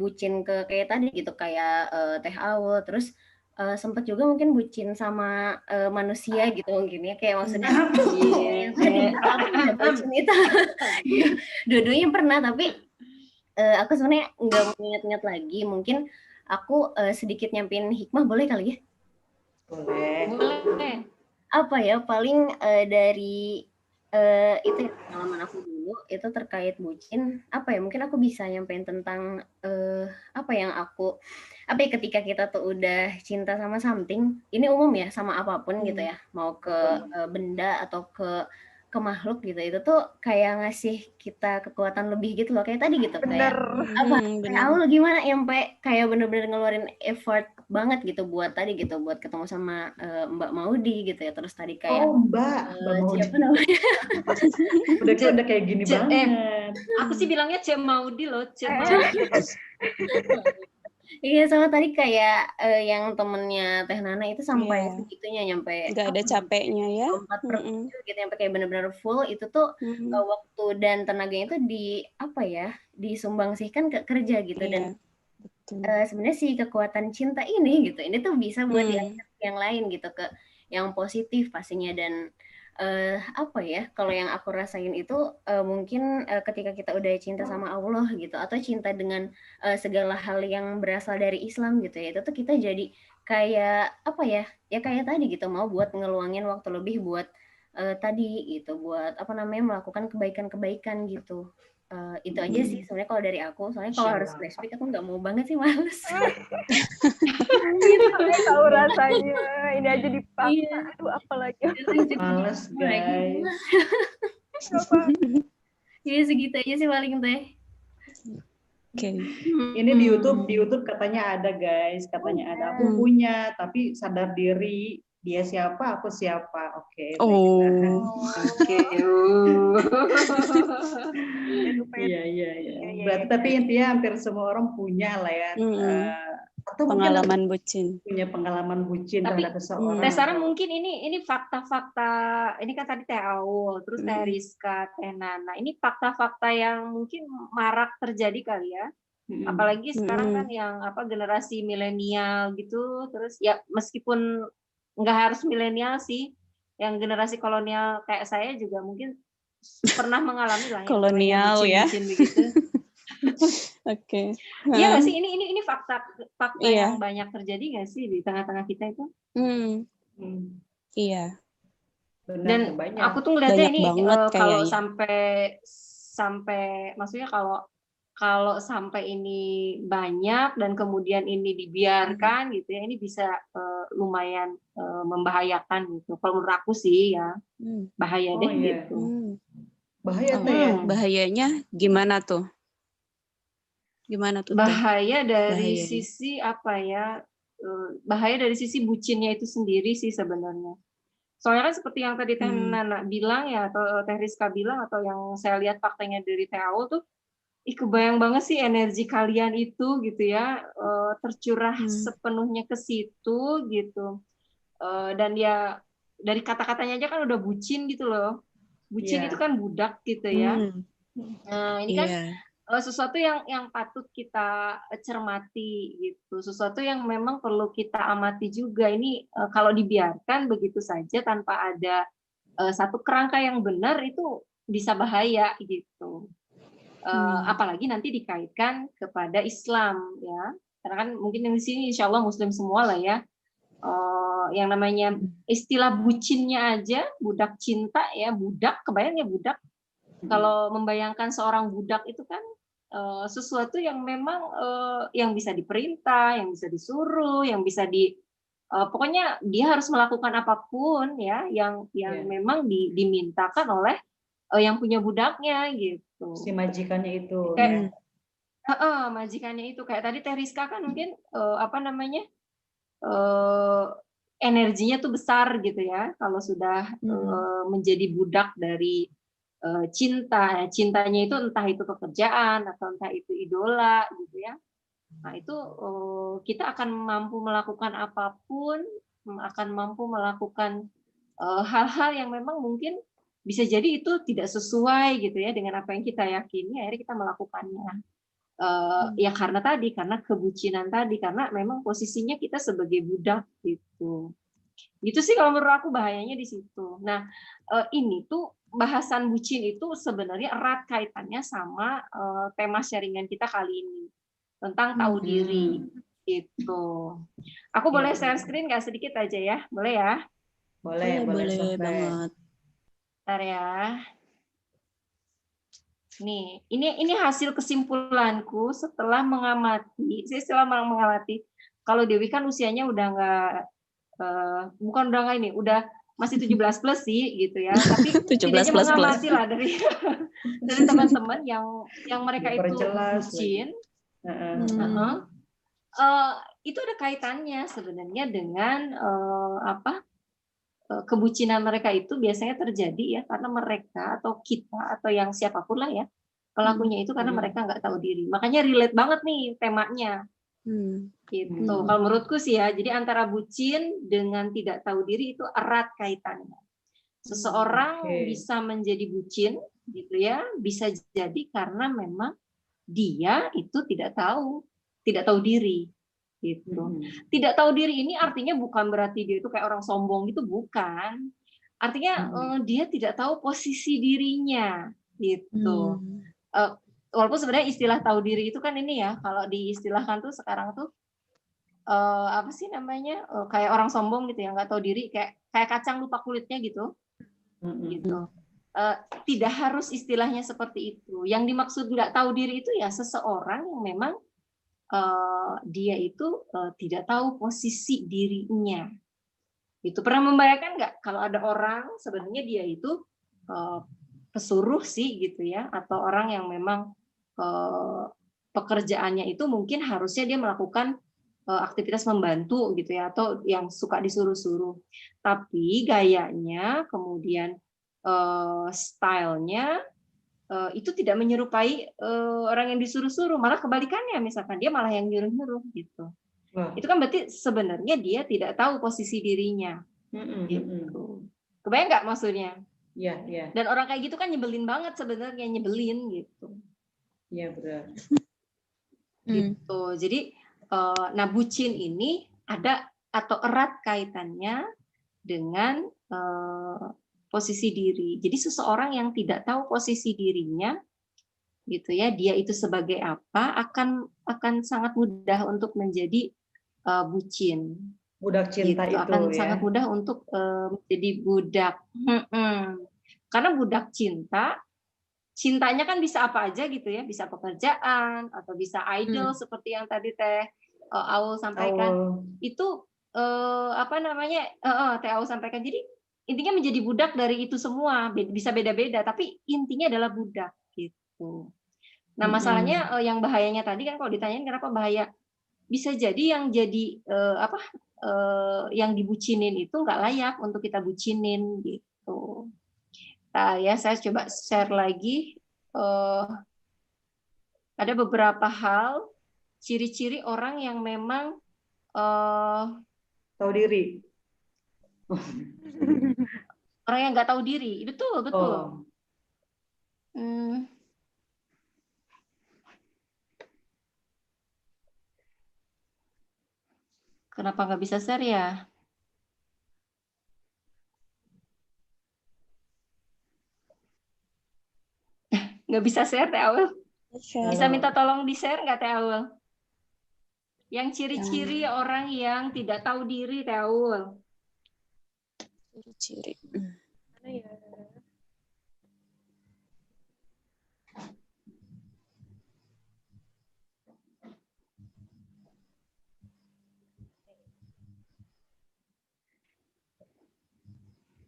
bucin ke kayak tadi gitu, kayak Teh Aul, terus sempat juga mungkin bucin sama manusia gitu mungkin ya, kayak maksudnya yang tadi gitu, aku tidak bucin itu. Dua-duanya pernah, tapi aku sebenarnya nggak mau ingat-ingat lagi. Mungkin aku sedikit nyampein hikmah, boleh kali ya? Boleh. Apa ya, paling dari itu ya, pengalaman aku dulu itu terkait bucin. Apa ya, mungkin aku bisa nyampein tentang apa ya, ketika kita tuh udah cinta sama something, ini umum ya, sama apapun gitu ya, mau ke benda atau ke makhluk gitu, itu tuh kayak ngasih kita kekuatan lebih gitu loh, kayak tadi gitu. Bener. Kayak Aul gimana, sampai kayak bener-bener ngeluarin effort banget gitu buat tadi gitu, buat ketemu sama Mbak Maudi gitu ya, terus tadi kayak Mbak Maudi. siapa namanya? udah kayak gini banget. Aku sih bilangnya Cek Maudi loh, Cek Iya, sama tadi kayak yang temennya Teh Nana itu sampai segitunya, nyampe nggak ada capeknya ya. 4/7 gitu, sampai kayak bener-bener full. Itu tuh waktu dan tenaganya itu disumbangsikan ke kerja gitu. Dan sebenarnya si kekuatan cinta ini gitu, ini tuh bisa buat diangkat yang lain gitu, ke yang positif pastinya. Dan kalau yang aku rasain itu mungkin ketika kita udah cinta sama Allah gitu, atau cinta dengan segala hal yang berasal dari Islam gitu ya, itu tuh kita jadi kayak kayak tadi gitu, mau buat ngeluangin waktu lebih buat tadi gitu, buat melakukan kebaikan-kebaikan gitu. Itu aja sih sebenarnya kalau dari aku, soalnya kalau harus flashback aku nggak mau banget sih, males. Gitu, tahu rasanya. Ini aja dipaksa. Aduh, apalagi. Males guys. Iya, segitu aja sih paling Teh. Oke. Ini di YouTube katanya ada guys, katanya ada. Aku punya, tapi sadar diri. Dia siapa, aku siapa. Oke. Oke. Iya. Berarti tapi intinya hampir semua orang punya lah ya. Atau pengalaman bucin. Punya pengalaman bucin terhadap seseorang. Teh Sarah mungkin ini fakta-fakta. Ini kan tadi Teh Aul, terus Teh Rizka, Teh Nana. Ini fakta-fakta yang mungkin marak terjadi kali ya. Apalagi sekarang kan yang generasi milenial gitu. Terus ya meskipun nggak harus milenial sih, yang generasi kolonial kayak saya juga mungkin pernah mengalami lah kolonial ya. Begitu. Oke. Iya nggak sih? Ini fakta Iya. yang banyak terjadi nggak sih di tengah-tengah kita itu? Iya. Benar, Dan banyak. aku tuh ngeliatnya Banyak ini banget kalau kayaknya. sampai maksudnya kalau sampai ini banyak dan kemudian ini dibiarkan gitu ya, ini bisa lumayan membahayakan gitu. Kalau menurut aku sih ya bahaya deh gitu. Bahaya tuh ya. Bahayanya gimana tuh? Gimana tuh? Bahaya dari Bahayanya. sisi apa ya? Bahaya dari sisi bucinnya itu sendiri sih sebenarnya. Soalnya kan seperti yang tadi Teh Nana bilang ya, atau Teh Rizka bilang, atau yang saya lihat faktanya dari Teh Aul tuh, kebayang banget sih energi kalian itu gitu ya, tercurah sepenuhnya ke situ gitu. Dan ya dari kata-katanya aja kan udah bucin gitu loh. Bucin itu kan budak gitu ya. Nah, ini kan sesuatu yang patut kita cermati gitu, sesuatu yang memang perlu kita amati juga. Ini kalau dibiarkan begitu saja tanpa ada satu kerangka yang benar itu bisa bahaya gitu. Apalagi nanti dikaitkan kepada Islam ya, karena kan mungkin di sini insya Allah Muslim semua lah ya. Yang namanya istilah bucinnya aja, budak cinta ya, budak, kebayang ya budak. Kalau membayangkan seorang budak itu kan sesuatu yang memang yang bisa diperintah, yang bisa disuruh, yang bisa pokoknya dia harus melakukan apapun ya yang memang dimintakan oleh yang punya budaknya gitu. Si majikannya itu. Kayak majikannya itu kayak tadi Teh Rizka kan mungkin apa namanya energinya tuh besar gitu ya kalau sudah menjadi budak dari cintanya itu entah itu pekerjaan atau entah itu idola gitu ya. Nah itu kita akan mampu melakukan apapun, akan mampu melakukan hal-hal yang memang mungkin bisa jadi itu tidak sesuai gitu ya dengan apa yang kita yakini, akhirnya kita melakukannya. Ya karena kebucinan tadi, karena memang posisinya kita sebagai budak gitu. Itu sih kalau menurut aku bahayanya di situ. Nah, ini tuh bahasan bucin itu sebenarnya erat kaitannya sama tema sharingan kita kali ini tentang tahu diri gitu. Aku boleh share screen nggak sedikit aja ya? Boleh ya? Boleh banget. Bentar ya. Nih, ini hasil kesimpulanku setelah mengamati. Saya setelah mengamati. Kalau Dewi kan usianya udah nggak bukan udah nggak ini, udah masih 17 plus sih gitu ya, tapi setidaknya mengamati lah dari teman-teman yang mereka itu bucin, itu ada kaitannya sebenarnya dengan kebucinan mereka itu biasanya terjadi ya karena mereka atau kita atau yang siapapun lah ya pelakunya itu karena mereka nggak tahu diri. Makanya relate banget nih temanya. Gitu. Kalau menurutku sih ya, jadi antara bucin dengan tidak tahu diri itu erat kaitannya. Seseorang bisa menjadi bucin gitu ya, bisa jadi karena memang dia itu tidak tahu diri gitu. Tidak tahu diri ini artinya bukan berarti dia itu kayak orang sombong gitu, bukan. Artinya dia tidak tahu posisi dirinya gitu. Walaupun sebenarnya istilah tahu diri itu kan ini ya, kalau diistilahkan tuh sekarang tuh apa sih namanya, kayak orang sombong gitu ya, nggak tahu diri, kayak kacang lupa kulitnya gitu. Gitu. Tidak harus istilahnya seperti itu. Yang dimaksud nggak tahu diri itu ya seseorang yang memang dia itu tidak tahu posisi dirinya. Itu pernah membayangkan nggak kalau ada orang sebenarnya dia itu pesuruh sih gitu ya, atau orang yang memang pekerjaannya itu mungkin harusnya dia melakukan aktivitas membantu gitu ya, atau yang suka disuruh-suruh, tapi gayanya kemudian stylenya itu tidak menyerupai orang yang disuruh-suruh, malah kebalikannya, misalkan dia malah yang nyuruh-nyuruh gitu. Itu kan berarti sebenarnya dia tidak tahu posisi dirinya. Gitu. Kebayang nggak maksudnya? Iya. Dan orang kayak gitu kan nyebelin banget sebenarnya, nyebelin gitu. Iya benar. Gitu. Jadi nah bucin ini ada atau erat kaitannya dengan posisi diri. Jadi seseorang yang tidak tahu posisi dirinya gitu ya, dia itu sebagai apa, akan sangat mudah untuk menjadi bucin. Budak cinta Gitu, itu akan ya. sangat mudah untuk menjadi budak. Karena budak cinta, cintanya kan bisa apa aja gitu ya, bisa pekerjaan atau bisa idol seperti yang tadi Teh Aul sampaikan. Itu apa namanya, Teh Aul sampaikan. Jadi intinya menjadi budak dari itu semua, bisa beda-beda, tapi intinya adalah budak gitu. Nah masalahnya yang bahayanya tadi kan kalau ditanyain kenapa bahaya, bisa jadi yang jadi yang dibucinin itu nggak layak untuk kita bucinin gitu. Nah, ya saya coba share lagi. Ada beberapa hal ciri-ciri orang yang memang tahu diri. Orang yang nggak tahu diri, betul. Kenapa nggak bisa share ya? Nggak bisa share, Teh Aul. Bisa minta tolong di-share nggak, Teh Aul? Yang ciri-ciri orang yang tidak tahu diri, Teh Aul. Ciri-ciri. Mana ya?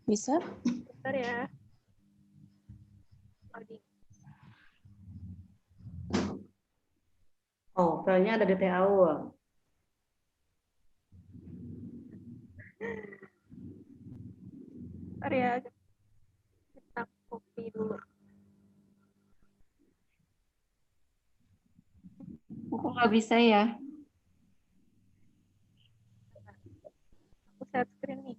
Bisa? Bentar ya. Oh, filenya ada di Teh Aul. Bentar ya. Kita copy dulu. Kok nggak bisa ya? Aku share screen nih.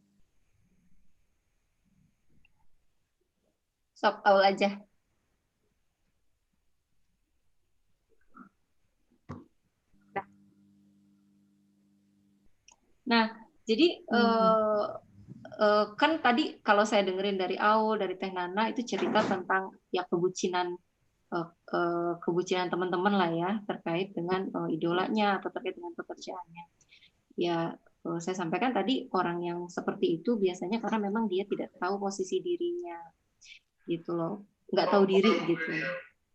Sok Aul aja. Nah, jadi kan tadi kalau saya dengerin dari Aul, dari Teh Nana itu cerita tentang ya kebucinan teman-teman lah ya terkait dengan idolanya atau terkait dengan pekerjaannya. Ya, saya sampaikan tadi orang yang seperti itu biasanya karena memang dia tidak tahu posisi dirinya, gitu loh, nggak tahu diri gitu.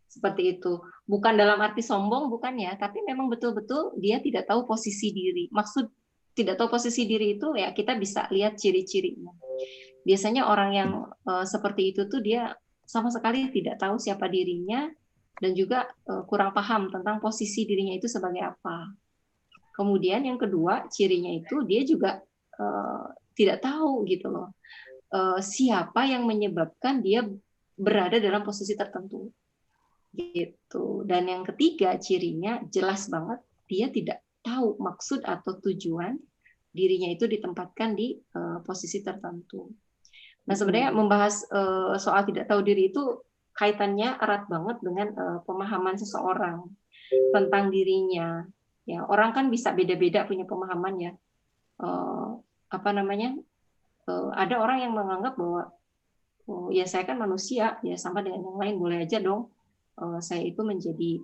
Seperti itu. Bukan dalam arti sombong, bukan ya, tapi memang betul-betul dia tidak tahu posisi diri. Maksud tidak tahu posisi diri itu ya kita bisa lihat ciri-cirinya. Biasanya orang yang seperti itu tuh dia sama sekali tidak tahu siapa dirinya dan juga kurang paham tentang posisi dirinya itu sebagai apa. Kemudian yang kedua cirinya itu dia juga tidak tahu gitu loh siapa yang menyebabkan dia berada dalam posisi tertentu gitu. Dan yang ketiga cirinya jelas banget dia tidak tahu maksud atau tujuan dirinya itu ditempatkan di posisi tertentu. Nah sebenarnya membahas soal tidak tahu diri itu kaitannya erat banget dengan pemahaman seseorang tentang dirinya. Ya orang kan bisa beda-beda punya pemahaman ya. Ada orang yang menganggap bahwa ya saya kan manusia ya sama dengan yang lain, boleh aja dong saya itu menjadi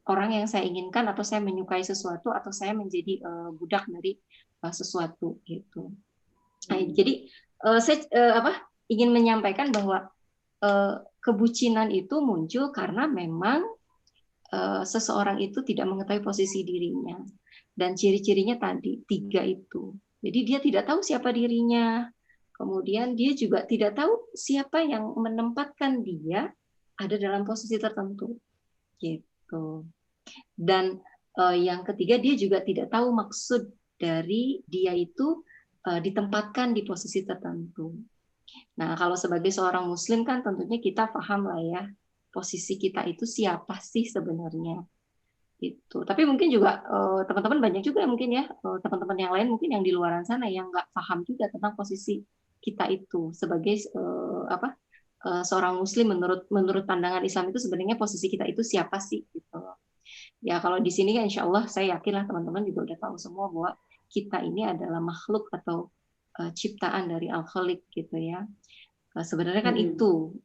orang yang saya inginkan atau saya menyukai sesuatu atau saya menjadi budak dari sesuatu gitu. Nah, jadi saya ingin menyampaikan bahwa kebucinan itu muncul karena memang seseorang itu tidak mengetahui posisi dirinya dan ciri-cirinya tadi 3 itu. Jadi dia tidak tahu siapa dirinya. Kemudian dia juga tidak tahu siapa yang menempatkan dia ada dalam posisi tertentu. Gitu. Dan yang ketiga dia juga tidak tahu maksud dari dia itu ditempatkan di posisi tertentu. Nah, kalau sebagai seorang muslim kan tentunya kita paham lah ya posisi kita itu siapa sih sebenarnya. Gitu. Tapi mungkin juga teman-teman banyak juga mungkin ya teman-teman yang lain mungkin yang di luar sana yang nggak paham juga tentang posisi kita itu sebagai seorang muslim menurut pandangan Islam itu sebenarnya posisi kita itu siapa sih gitu. Ya kalau di sini kan insya Allah saya yakinlah teman-teman juga udah tahu semua bahwa kita ini adalah makhluk atau ciptaan dari Al-Khaliq gitu ya. Sebenarnya kan itu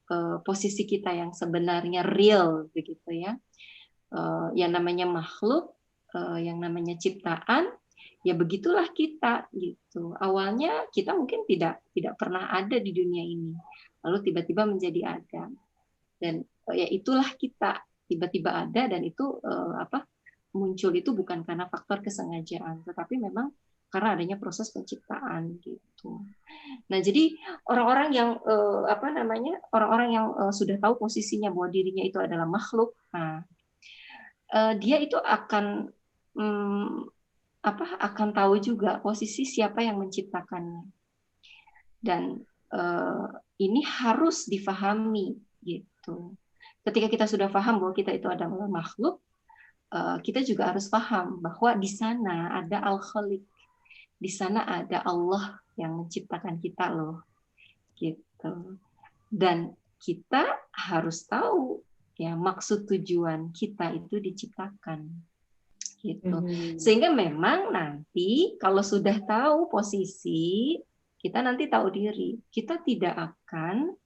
posisi kita yang sebenarnya real begitu ya. Yang namanya makhluk, yang namanya ciptaan, ya begitulah kita gitu. Awalnya kita mungkin tidak pernah ada di dunia ini, lalu tiba-tiba menjadi ada, dan ya itulah kita tiba-tiba ada, dan itu muncul itu bukan karena faktor kesengajaan, tetapi memang karena adanya proses penciptaan gitu. Nah, jadi orang-orang yang orang-orang yang sudah tahu posisinya bahwa dirinya itu adalah makhluk, nah, dia itu akan akan tahu juga posisi siapa yang menciptakannya, dan ini harus difahami gitu. Ketika kita sudah paham bahwa kita itu adalah makhluk, kita juga harus paham bahwa di sana ada Al-Khaliq, di sana ada Allah yang menciptakan kita loh, gitu. Dan kita harus tahu ya maksud tujuan kita itu diciptakan, gitu. Sehingga memang nanti kalau sudah tahu posisi, kita nanti tahu diri, kita tidak akan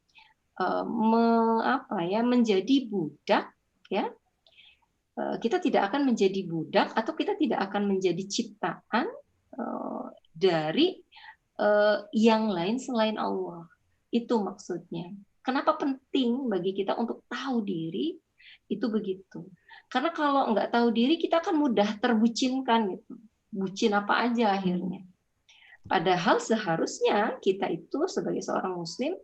menjadi budak, ya. Kita tidak akan menjadi budak, atau kita tidak akan menjadi ciptaan dari yang lain selain Allah. Itu maksudnya. Kenapa penting bagi kita untuk tahu diri? Itu begitu. Karena kalau nggak tahu diri, kita akan mudah terbucinkan gitu. Bucin apa aja akhirnya. Padahal seharusnya kita itu sebagai seorang muslim,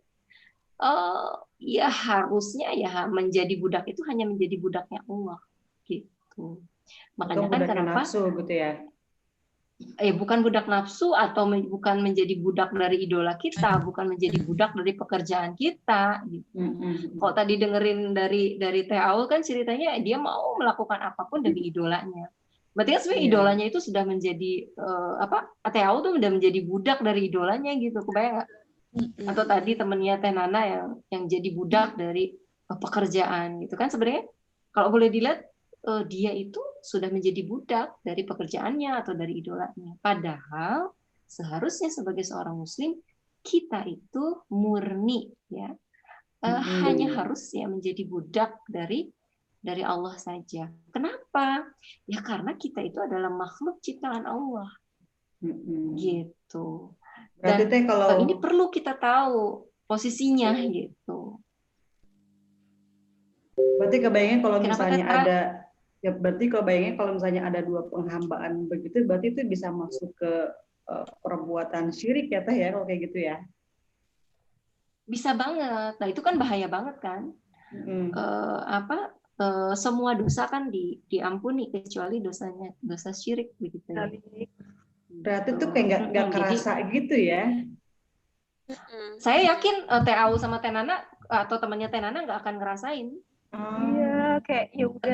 ya harusnya ya menjadi budak itu hanya menjadi budaknya Allah gitu. Makanya kan kenapa nafsu gitu ya. Bukan budak nafsu, atau bukan menjadi budak dari idola kita, bukan menjadi budak dari pekerjaan kita gitu. Kalau tadi dengerin dari Teh Aul kan ceritanya dia mau melakukan apapun demi idolanya. Berarti kan sebenarnya idolanya itu sudah menjadi Teh Aul tuh sudah menjadi budak dari idolanya gitu. Kebayang nggak? Atau tadi temennya Teh Nana yang jadi budak dari pekerjaan gitu kan. Sebenarnya kalau boleh dilihat, dia itu sudah menjadi budak dari pekerjaannya atau dari idolanya. Padahal seharusnya sebagai seorang muslim, kita itu murni ya, hanya harus ya menjadi budak dari Allah saja. Kenapa? Ya karena kita itu adalah makhluk ciptaan Allah. Gitu. Dan ini perlu kita tahu posisinya gitu. Berarti kebayangnya kalau misalnya ada, ya berarti kalau bayangin kalau misalnya ada dua penghambaan begitu, berarti itu bisa masuk ke perbuatan syirik ya Teh ya, kalau kayak gitu ya? Bisa banget. Nah itu kan bahaya banget kan. Semua dosa kan diampuni kecuali dosa syirik begitu ya. Berarti tuh kayak nggak kerasa gitu ya? Saya yakin Teh Au sama Teh Nana atau temannya Teh Nana nggak akan ngerasain. Iya, kayak ya udah.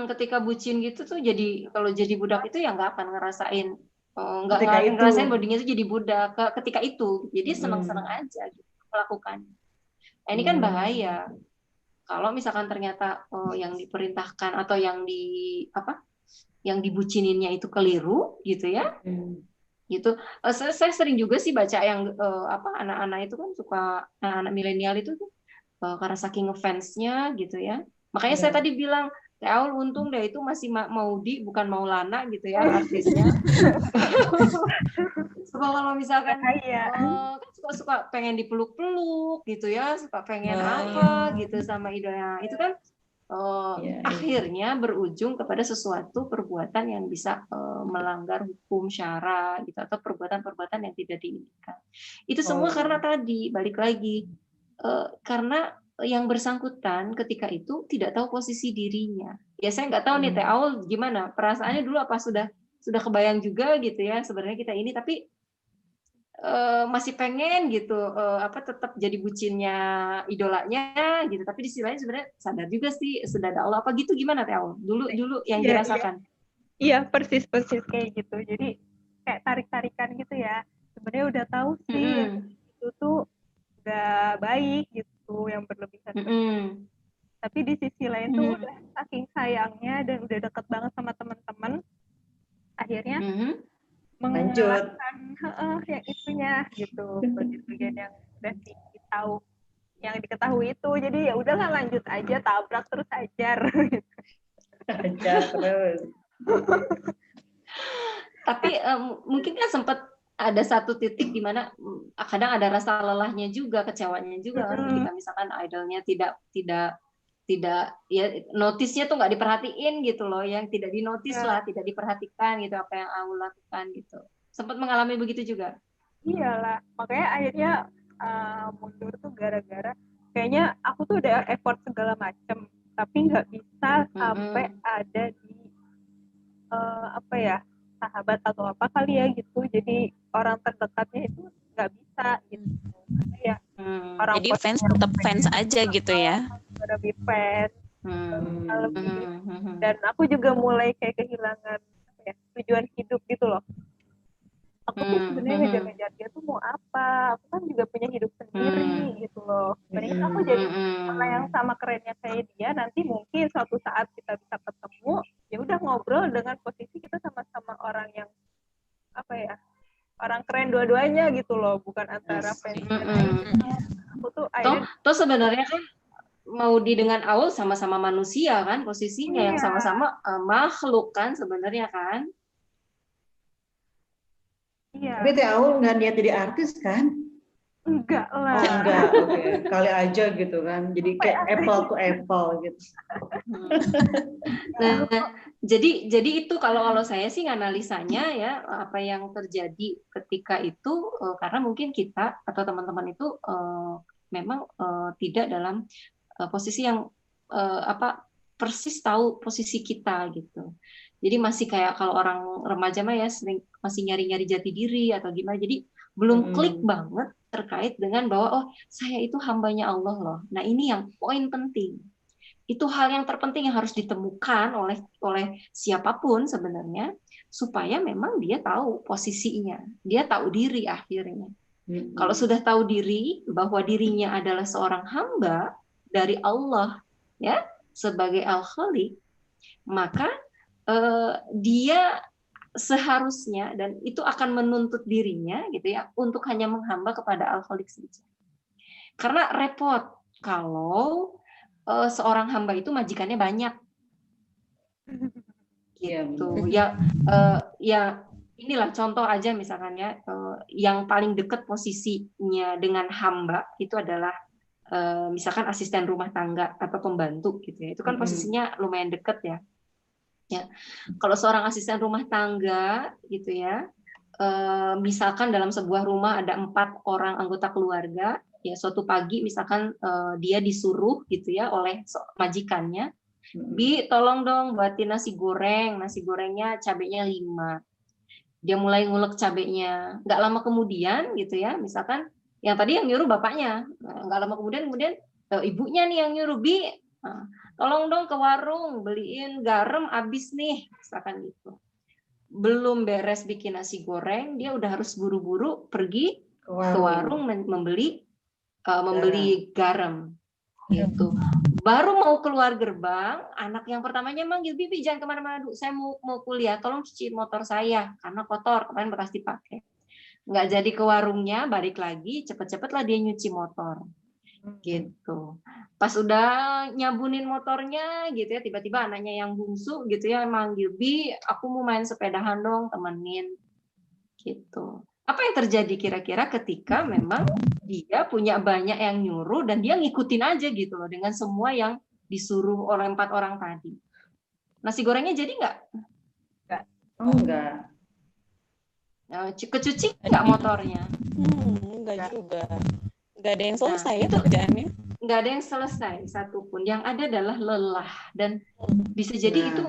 Ketika bucin gitu tuh, jadi kalau jadi budak itu ya nggak akan ngerasain, nggak ngerasain bodinya itu jadi budak ketika itu. Jadi senang-senang aja gitu melakukan. Nah, ini kan bahaya. Kalau misalkan ternyata yang diperintahkan atau yang dibucininnya itu keliru gitu ya. Gitu. Saya sering juga sih baca yang anak-anak itu kan suka, anak milenial itu tuh karena saking ngefansnya gitu ya. Makanya saya tadi bilang, Teh Aul untung deh itu masih Maudi bukan Maulana gitu ya artisnya. Kalau misalkan kan suka pengen dipeluk-peluk gitu ya, suka pengen apa gitu sama idolanya. Itu kan akhirnya berujung kepada sesuatu perbuatan yang bisa melanggar hukum syara gitu, atau perbuatan-perbuatan yang tidak diinginkan. Itu semua karena tadi balik lagi, karena yang bersangkutan ketika itu tidak tahu posisi dirinya. Ya saya nggak tahu nih Teh Aul gimana perasaannya dulu, apa sudah kebayang juga gitu ya sebenarnya kita ini, tapi masih pengen gitu tetap jadi bucinnya idolanya gitu, tapi di sisi lain sebenarnya sadar juga sih sudah ada Allah apa gitu. Gimana Teh Aul dulu yang dirasakan? Iya persis kayak gitu, jadi kayak tarik-tarikan gitu ya. Sebenarnya udah tahu sih itu tuh udah baik gitu, yang berlebihan. Tapi di sisi lain tuh udah saking sayangnya dan udah deket banget sama teman-teman, akhirnya mengalahkan yang itunya gitu, bagian yang udah tahu yang diketahui itu, jadi ya udahlah lanjut aja, tabrak terus ajar. Ajar terus. Tapi mungkin kan sempat ada satu titik di mana kadang ada rasa lelahnya juga, kecewanya juga kan, ketika misalkan idolnya tidak ya notisnya tuh nggak diperhatiin gitu loh, yang tidak dinotis lah, tidak diperhatikan gitu apa yang aku lakukan gitu. Sempat mengalami begitu juga. Iyalah, makanya akhirnya mundur tuh gara-gara kayaknya aku tuh udah effort segala macem, tapi nggak bisa sampai ada di apa ya, sahabat atau apa kali ya gitu, jadi orang terdekatnya itu nggak bisa gitu. Karena ya orang jadi fans tetap fans aja gitu ya, lebih fans dan aku juga mulai kayak kehilangan apa ya, tujuan hidup gitu loh. Aku tuh sebenarnya ngejar-ngejar dia tuh mau apa, aku kan juga punya hidup sendiri gitu loh. Sebenarnya aku jadi orang yang sama kerennya kayak dia, nanti mungkin suatu saat kita bisa ketemu, ya udah ngobrol dengan posisi kita sama-sama orang yang apa ya, orang keren dua-duanya gitu loh, bukan antara fans dan aku tuh akhirnya toh sebenarnya kan mau dengan Aul sama-sama manusia kan posisinya, yang sama-sama makhluk kan sebenarnya kan. Iya. Tapi Teh Aul nggak niat jadi artis kan? Enggak lah. Oh enggak, oke. Kali aja gitu kan. Jadi kayak apple to apple gitu. Nah, jadi itu kalau saya sih analisanya ya, apa yang terjadi ketika itu karena mungkin kita atau teman-teman itu memang tidak dalam posisi yang persis tahu posisi kita gitu. Jadi masih kayak kalau orang remaja mah ya sering masih nyari-nyari jati diri atau gimana. Jadi belum klik banget terkait dengan bahwa oh saya itu hambanya Allah loh. Nah ini yang poin penting. Itu hal yang terpenting yang harus ditemukan oleh siapapun sebenarnya, supaya memang dia tahu posisinya, dia tahu diri akhirnya. Kalau sudah tahu diri bahwa dirinya adalah seorang hamba dari Allah ya sebagai Al-Khaliq, maka dia seharusnya dan itu akan menuntut dirinya gitu ya untuk hanya menghamba kepada Al-Khaliq saja. Karena repot kalau seorang hamba itu majikannya banyak. Gitu. Ya inilah contoh aja misalkan ya, yang paling dekat posisinya dengan hamba itu adalah misalkan asisten rumah tangga atau pembantu gitu ya. Itu kan posisinya lumayan dekat ya. Ya, kalau seorang asisten rumah tangga gitu ya, misalkan dalam sebuah rumah ada 4 orang anggota keluarga, ya suatu pagi misalkan dia disuruh gitu ya oleh majikannya, Bi tolong dong buatin nasi gorengnya cabenya 5. Dia mulai ngulek cabenya, nggak lama kemudian gitu ya, misalkan yang tadi yang nyuruh bapaknya, nggak lama kemudian ibunya nih yang nyuruh, Bi tolong dong ke warung beliin garam habis nih, misalkan gitu. Belum beres bikin nasi goreng, dia udah harus buru-buru pergi ke warung membeli garam gitu. Baru mau keluar gerbang, anak yang pertamanya manggil, Bibi jangan kemana-mana dulu, saya mau kuliah, tolong cuci motor saya karena kotor, kemarin bekas dipakai. Nggak jadi ke warungnya, balik lagi, cepet-cepet lah dia nyuci motor. Gitu. Pas udah nyabunin motornya gitu ya, tiba-tiba anaknya yang bungsu gitu ya manggil, Bi aku mau main sepedahan dong, temenin gitu. Apa yang terjadi kira-kira ketika memang dia punya banyak yang nyuruh dan dia ngikutin aja gitu loh dengan semua yang disuruh oleh 4 orang tadi. Nasi gorengnya jadi nggak? Nggak. Oh enggak. Kecuci nggak motornya? Enggak juga. Nggak ada yang selesai itu kerjaannya. Nggak ada yang selesai satupun. Yang ada adalah lelah dan bisa jadi itu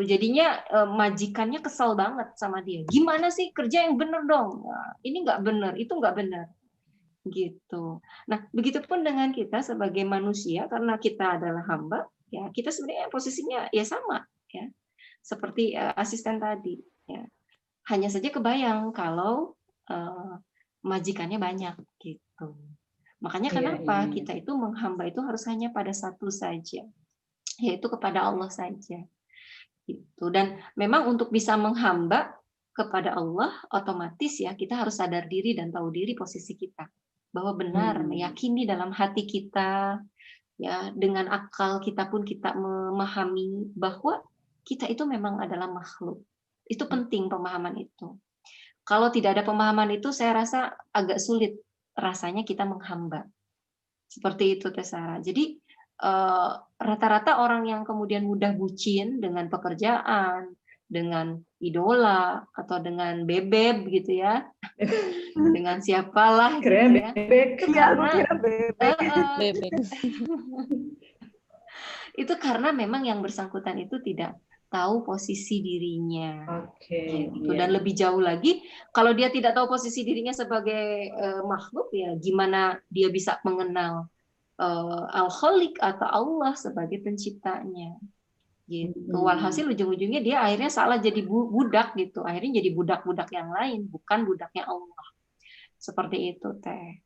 jadinya majikannya kesel banget sama dia. Gimana sih kerja yang bener dong? Nah, ini nggak bener, itu nggak bener. Gitu. Nah, begitupun dengan kita sebagai manusia karena kita adalah hamba, ya kita sebenarnya posisinya ya sama, ya seperti asisten tadi. Ya. Hanya saja kebayang kalau majikannya banyak, gitu. Makanya kenapa kita itu menghamba itu harus hanya pada satu saja, yaitu kepada Allah saja. Gitu. Dan memang untuk bisa menghamba kepada Allah, otomatis ya kita harus sadar diri dan tahu diri posisi kita. bahwa benar meyakini dalam hati kita, ya dengan akal kita pun kita memahami bahwa kita itu memang adalah makhluk. Itu penting pemahaman itu. Kalau tidak ada pemahaman itu, saya rasa agak sulit rasanya kita menghamba. Seperti itu, Teh Sarah. Jadi rata-rata orang yang kemudian mudah bucin dengan pekerjaan, dengan idola, atau dengan bebek gitu ya, dengan siapalah gitu ya. Bebek. Itu karena memang yang bersangkutan itu tidak tahu posisi dirinya. Gitu. Dan lebih jauh lagi, kalau dia tidak tahu posisi dirinya sebagai makhluk, ya gimana dia bisa mengenal Al-Khaliq atau Allah sebagai penciptanya. Gitu. Walhasil ujung-ujungnya dia akhirnya salah jadi budak gitu. Akhirnya jadi budak-budak yang lain, bukan budaknya Allah. Seperti itu, Teh.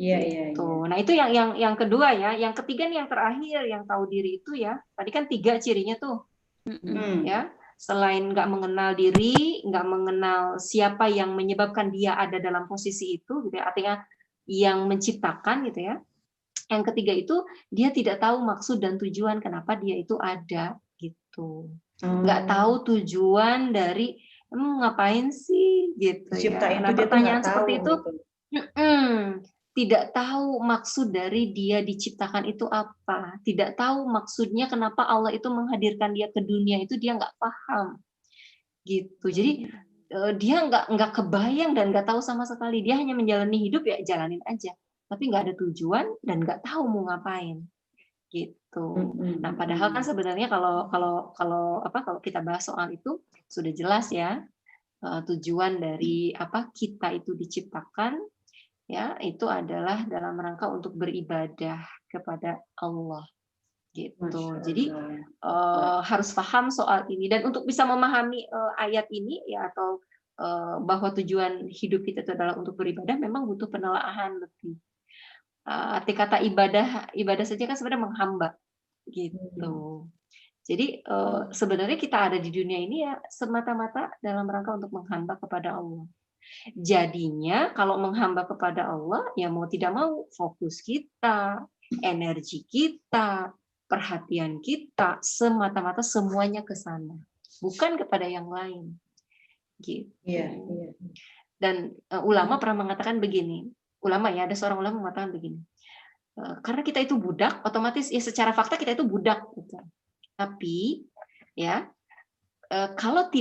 Iya. Nah, itu yang kedua ya. Yang ketiga nih yang terakhir, yang tahu diri itu ya. Tadi kan 3 cirinya tuh. Ya, selain nggak mengenal diri, nggak mengenal siapa yang menyebabkan dia ada dalam posisi itu, gitu ya. Artinya yang menciptakan gitu ya. Yang ketiga itu dia tidak tahu maksud dan tujuan kenapa dia itu ada gitu. Nggak tahu tujuan dari ngapain sih gitu ya. Nah, pertanyaan seperti itu tidak tahu maksud dari dia diciptakan itu apa, tidak tahu maksudnya kenapa Allah itu menghadirkan dia ke dunia itu dia nggak paham gitu. Jadi dia nggak kebayang dan nggak tahu sama sekali, dia hanya menjalani hidup ya jalanin aja, tapi nggak ada tujuan dan nggak tahu mau ngapain gitu. Nah, padahal kan sebenarnya kalau kita bahas soal itu sudah jelas ya, tujuan dari kita itu diciptakan ya itu adalah dalam rangka untuk beribadah kepada Allah gitu. Jadi harus paham soal ini, dan untuk bisa memahami ayat ini ya, atau bahwa tujuan hidup kita itu adalah untuk beribadah, memang butuh penelaahan lebih. Arti kata ibadah saja kan sebenarnya menghamba gitu. Jadi sebenarnya kita ada di dunia ini ya semata-mata dalam rangka untuk menghamba kepada Allah. Jadinya kalau menghamba kepada Allah, ya mau tidak mau fokus kita, energi kita, perhatian kita, semata-mata semuanya ke sana, bukan kepada yang lain. Gitu. Dan ulama pernah mengatakan begini, ada seorang ulama mengatakan begini, karena kita itu budak, otomatis ya secara fakta kita itu budak. Gitu. Tapi ya kalau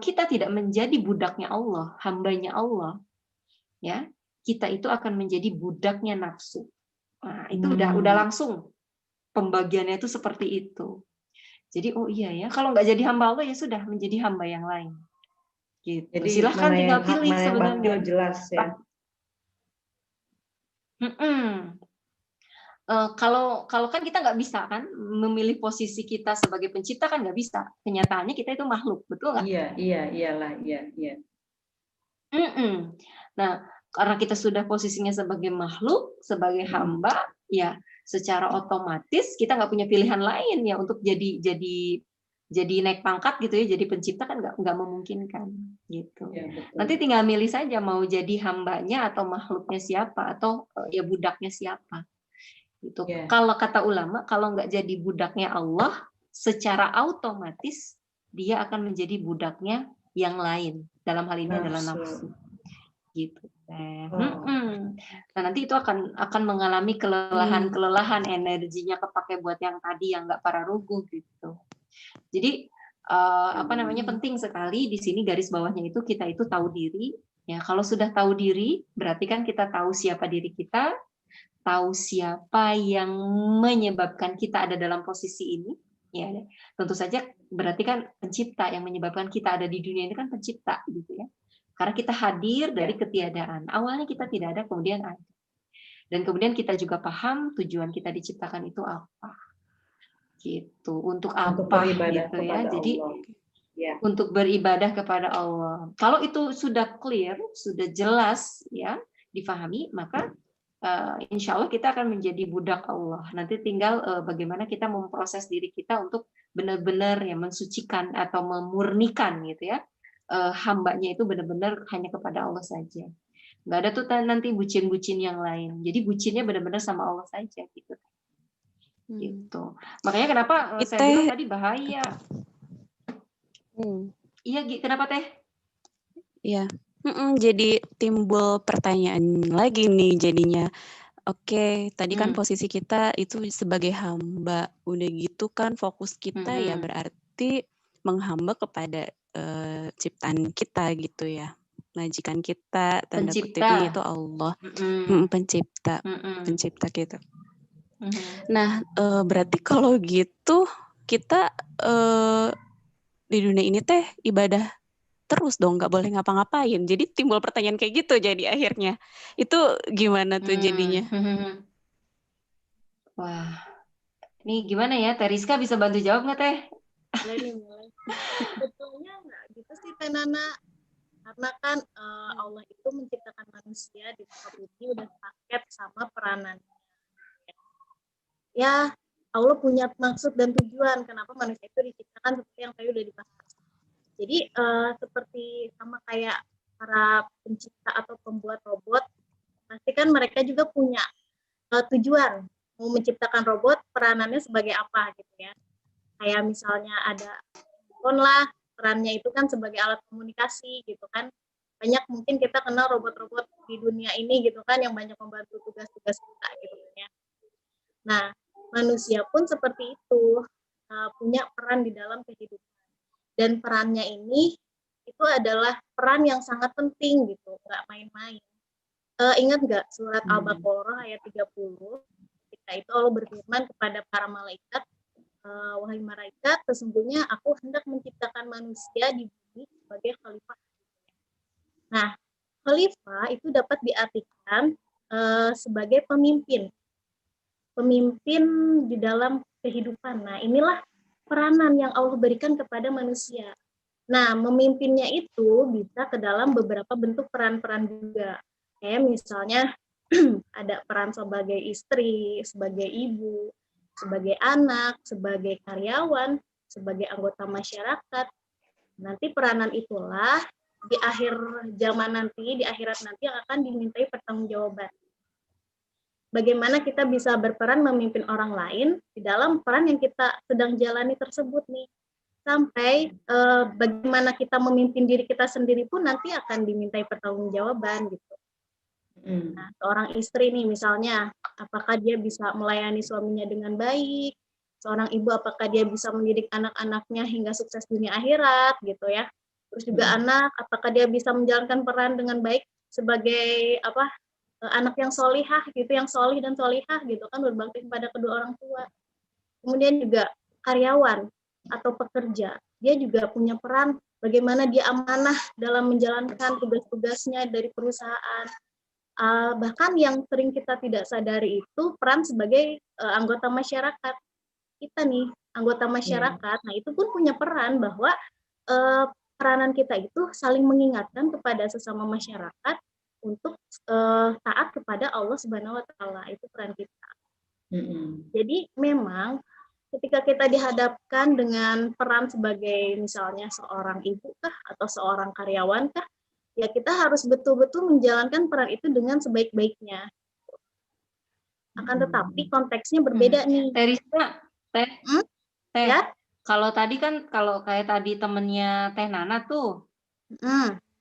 kita tidak menjadi budaknya Allah, hambanya Allah, ya kita itu akan menjadi budaknya nafsu. Nah, itu udah langsung pembagiannya itu seperti itu. Jadi oh iya ya, kalau nggak jadi hamba Allah ya sudah menjadi hamba yang lain. Gitu. Jadi silahkan tinggal pilih sebenarnya. Jelas ya. Kalau kan kita nggak bisa kan memilih posisi kita sebagai pencipta, kan nggak bisa. Kenyataannya kita itu makhluk, betul nggak? Iya. Nah, karena kita sudah posisinya sebagai makhluk, sebagai hamba, ya secara otomatis kita nggak punya pilihan lain ya untuk jadi naik pangkat gitu ya, jadi pencipta kan nggak memungkinkan gitu. Ya, nanti tinggal milih saja mau jadi hambanya atau makhluknya siapa, atau ya budaknya siapa. Gitu. Kalau kata ulama, kalau nggak jadi budaknya Allah, secara otomatis dia akan menjadi budaknya yang lain. Dalam hal ini adalah nafsu. Gitu. Nah, nanti itu akan mengalami kelelahan, energinya kepake buat yang tadi yang nggak pararuguh gitu. Jadi penting sekali di sini garis bawahnya itu kita itu tahu diri. Ya, kalau sudah tahu diri, berarti kan kita tahu siapa diri kita, tahu siapa yang menyebabkan kita ada dalam posisi ini, ya tentu saja berarti kan pencipta yang menyebabkan kita ada di dunia ini kan pencipta gitu ya, karena kita hadir dari ketiadaan, awalnya kita tidak ada kemudian ada, dan kemudian kita juga paham tujuan kita diciptakan itu apa gitu, untuk apa gitu ya, jadi untuk beribadah kepada Allah. Kalau itu sudah clear, sudah jelas ya difahami, maka insya Allah kita akan menjadi budak Allah. Nanti tinggal bagaimana kita memproses diri kita untuk benar-benar ya mensucikan atau memurnikan gitu ya, hambanya itu benar-benar hanya kepada Allah saja. Nggak ada tuh nanti bucin-bucin yang lain. Jadi bucinnya benar-benar sama Allah saja gitu. Gitu. Makanya kenapa saya bilang tadi bahaya. Iya, kenapa Teh? Iya. Jadi timbul pertanyaan lagi nih jadinya. Oke, tadi kan posisi kita itu sebagai hamba. Udah gitu kan fokus kita ya berarti menghamba kepada ciptaan kita gitu ya. Majikan kita, tanda kutipnya itu Allah. Pencipta. Pencipta kita. Nah, berarti kalau gitu kita di dunia ini teh ibadah terus dong, nggak boleh ngapa-ngapain. Jadi timbul pertanyaan kayak gitu jadi akhirnya. Itu gimana tuh jadinya? Wah, ini gimana ya? Teh Rizka bisa bantu jawab nggak Teh? Mulai. Sebetulnya nggak gitu sih Teh Nana. Karena kan Allah itu menciptakan manusia di muka bumi udah paket sama peranannya. Ya, Allah punya maksud dan tujuan kenapa manusia itu diciptakan seperti yang tadi udah dibahas. Jadi seperti sama kayak para pencipta atau pembuat robot, pasti kan mereka juga punya tujuan mau menciptakan robot peranannya sebagai apa gitu ya. Kayak misalnya ada handphone lah, perannya itu kan sebagai alat komunikasi gitu kan. Banyak mungkin kita kenal robot-robot di dunia ini gitu kan yang banyak membantu tugas-tugas kita gitu ya. Nah, manusia pun seperti itu, punya peran di dalam kehidupan. Dan perannya ini itu adalah peran yang sangat penting gitu, nggak main-main. Ingat nggak surat Al-Baqarah ayat 30, ketika itu Allah berfirman kepada para malaikat, wahai malaikat, sesungguhnya aku hendak menciptakan manusia di bumi sebagai khalifah. Nah, khalifah itu dapat diartikan sebagai pemimpin di dalam kehidupan. Nah, inilah peranan yang Allah berikan kepada manusia. Nah, memimpinnya itu bisa ke dalam beberapa bentuk peran-peran juga. Kayak misalnya ada peran sebagai istri, sebagai ibu, sebagai anak, sebagai karyawan, sebagai anggota masyarakat. Nanti peranan itulah di akhir zaman nanti, di akhirat nanti yang akan dimintai pertanggungjawaban. Bagaimana kita bisa berperan memimpin orang lain di dalam peran yang kita sedang jalani tersebut nih. Sampai bagaimana kita memimpin diri kita sendiri pun nanti akan dimintai pertanggungjawaban gitu. Nah, seorang istri nih misalnya, apakah dia bisa melayani suaminya dengan baik? Seorang ibu apakah dia bisa mendidik anak-anaknya hingga sukses dunia akhirat gitu ya. Terus juga anak, apakah dia bisa menjalankan peran dengan baik sebagai anak yang solihah gitu, yang solih dan solihah gitu kan, berbakti kepada kedua orang tua. Kemudian juga karyawan atau pekerja, dia juga punya peran bagaimana dia amanah dalam menjalankan tugas-tugasnya dari perusahaan. Bahkan yang sering kita tidak sadari itu peran sebagai anggota masyarakat. Kita nih, anggota masyarakat, nah itu pun punya peran bahwa peranan kita itu saling mengingatkan kepada sesama masyarakat untuk taat kepada Allah Subhanahu wa Ta'ala. Itu peran kita. Jadi memang ketika kita dihadapkan dengan peran sebagai misalnya seorang ibu kah atau seorang karyawan kah, ya kita harus betul-betul menjalankan peran itu dengan sebaik-baiknya. Akan tetapi konteksnya berbeda nih. Teh, ya? Kalau tadi kan, kalau kayak tadi temennya Teh Nana tuh,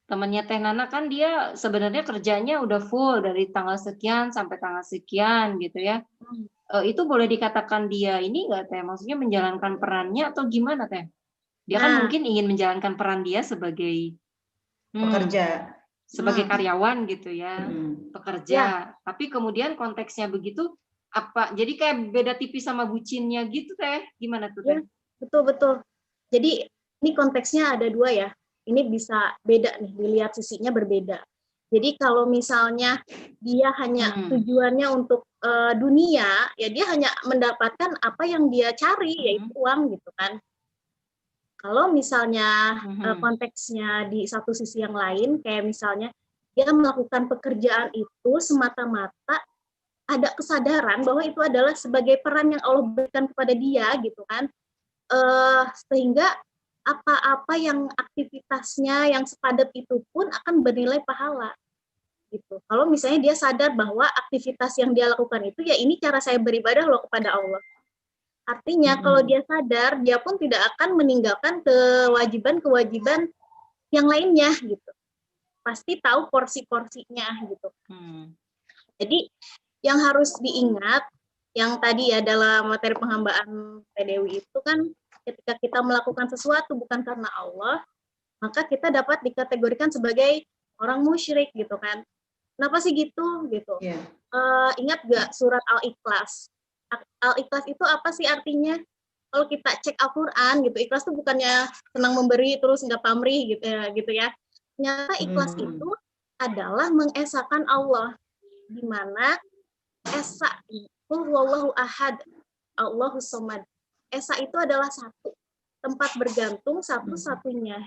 temennya Teh Nana kan dia sebenarnya kerjanya udah full dari tanggal sekian sampai tanggal sekian gitu ya. Itu boleh dikatakan dia ini nggak Teh? Maksudnya menjalankan perannya atau gimana Teh? Dia kan mungkin ingin menjalankan peran dia sebagai pekerja, sebagai karyawan gitu ya, pekerja. Tapi kemudian konteksnya begitu, apa? Jadi kayak beda tipis sama bucinnya gitu Teh? Gimana tuh Teh? Betul. Jadi ini konteksnya ada dua ya. Ini bisa beda nih, dilihat sisinya berbeda. Jadi kalau misalnya dia hanya tujuannya untuk dunia, ya dia hanya mendapatkan apa yang dia cari, yaitu uang gitu kan. Kalau misalnya konteksnya di satu sisi yang lain, kayak misalnya dia melakukan pekerjaan itu semata-mata ada kesadaran bahwa itu adalah sebagai peran yang Allah berikan kepada dia gitu kan, sehingga apa-apa yang aktivitasnya yang sepadat itu pun akan bernilai pahala gitu. Kalau misalnya dia sadar bahwa aktivitas yang dia lakukan itu ya ini cara saya beribadah loh kepada Allah. Artinya kalau dia sadar, dia pun tidak akan meninggalkan kewajiban-kewajiban yang lainnya gitu. Pasti tahu porsi-porsinya gitu. Jadi yang harus diingat, yang tadi ya dalam materi penghambaan PDW itu kan ketika kita melakukan sesuatu bukan karena Allah, maka kita dapat dikategorikan sebagai orang musyrik gitu kan. Kenapa sih gitu? Yeah. Ingat gak surat Al-Ikhlas? Al-Ikhlas itu apa sih artinya? Kalau kita cek Al-Quran gitu, ikhlas itu bukannya senang memberi terus nggak pamrih gitu ya. Ternyata ikhlas itu adalah mengesahkan Allah, di mana esa itu wallahu ahad, Allahu somad. Esa itu adalah satu, tempat bergantung satu-satunya.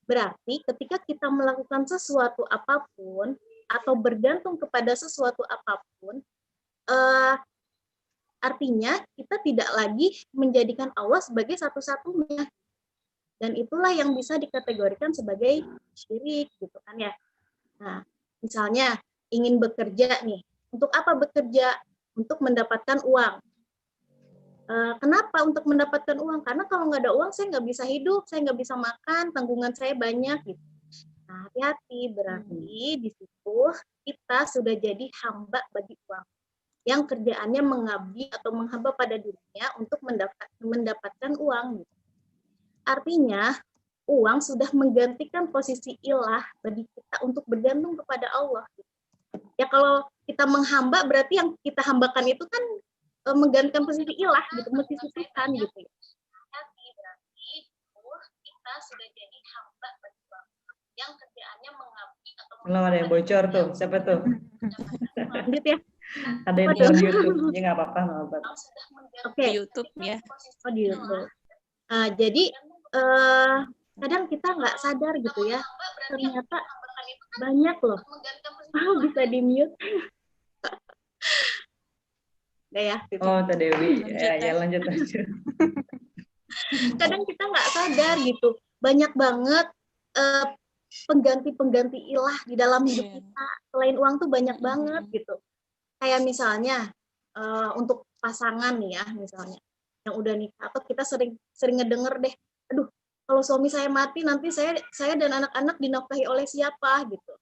Berarti ketika kita melakukan sesuatu apapun atau bergantung kepada sesuatu apapun, artinya kita tidak lagi menjadikan Allah sebagai satu-satunya. Dan itulah yang bisa dikategorikan sebagai syirik gitu kan ya. Nah, misalnya ingin bekerja nih. Untuk apa bekerja? Untuk mendapatkan uang. Kenapa untuk mendapatkan uang? Karena kalau nggak ada uang saya nggak bisa hidup, saya nggak bisa makan, tanggungan saya banyak gitu. Nah, hati-hati, berarti di situ kita sudah jadi hamba bagi uang yang kerjaannya mengabdi atau menghamba pada dirinya untuk mendapatkan uang. Artinya, uang sudah menggantikan posisi ilah bagi kita untuk bergantung kepada Allah. Ya kalau kita menghamba berarti yang kita hambakan itu kan menggantikan posisi ilah gitu, posisi Tuhan gitu ya. Berarti kita sudah jadi hamba bagi uang yang kerjaannya mengabdi atau belum ada yang bocor tuh, siapa tuh? Lanjut ya. Ada yang di YouTube, ya nggak apa-apa, nggak apa-apa. Oke. Di YouTube ya. Oh di YouTube. Jadi kadang kita nggak sadar gitu ya, ternyata banyak loh. Bisa di mute. Udah ya. Gitu. Oh, Teh Dewi, ya lanjut. Kadang kita nggak sadar gitu, banyak banget pengganti-pengganti ilah di dalam hidup kita. Selain uang tuh banyak banget gitu. Kayak misalnya untuk pasangan nih ya, misalnya yang udah nikah, atau kita sering ngedenger deh, aduh kalau suami saya mati nanti saya dan anak-anak dinafkahi oleh siapa gitu.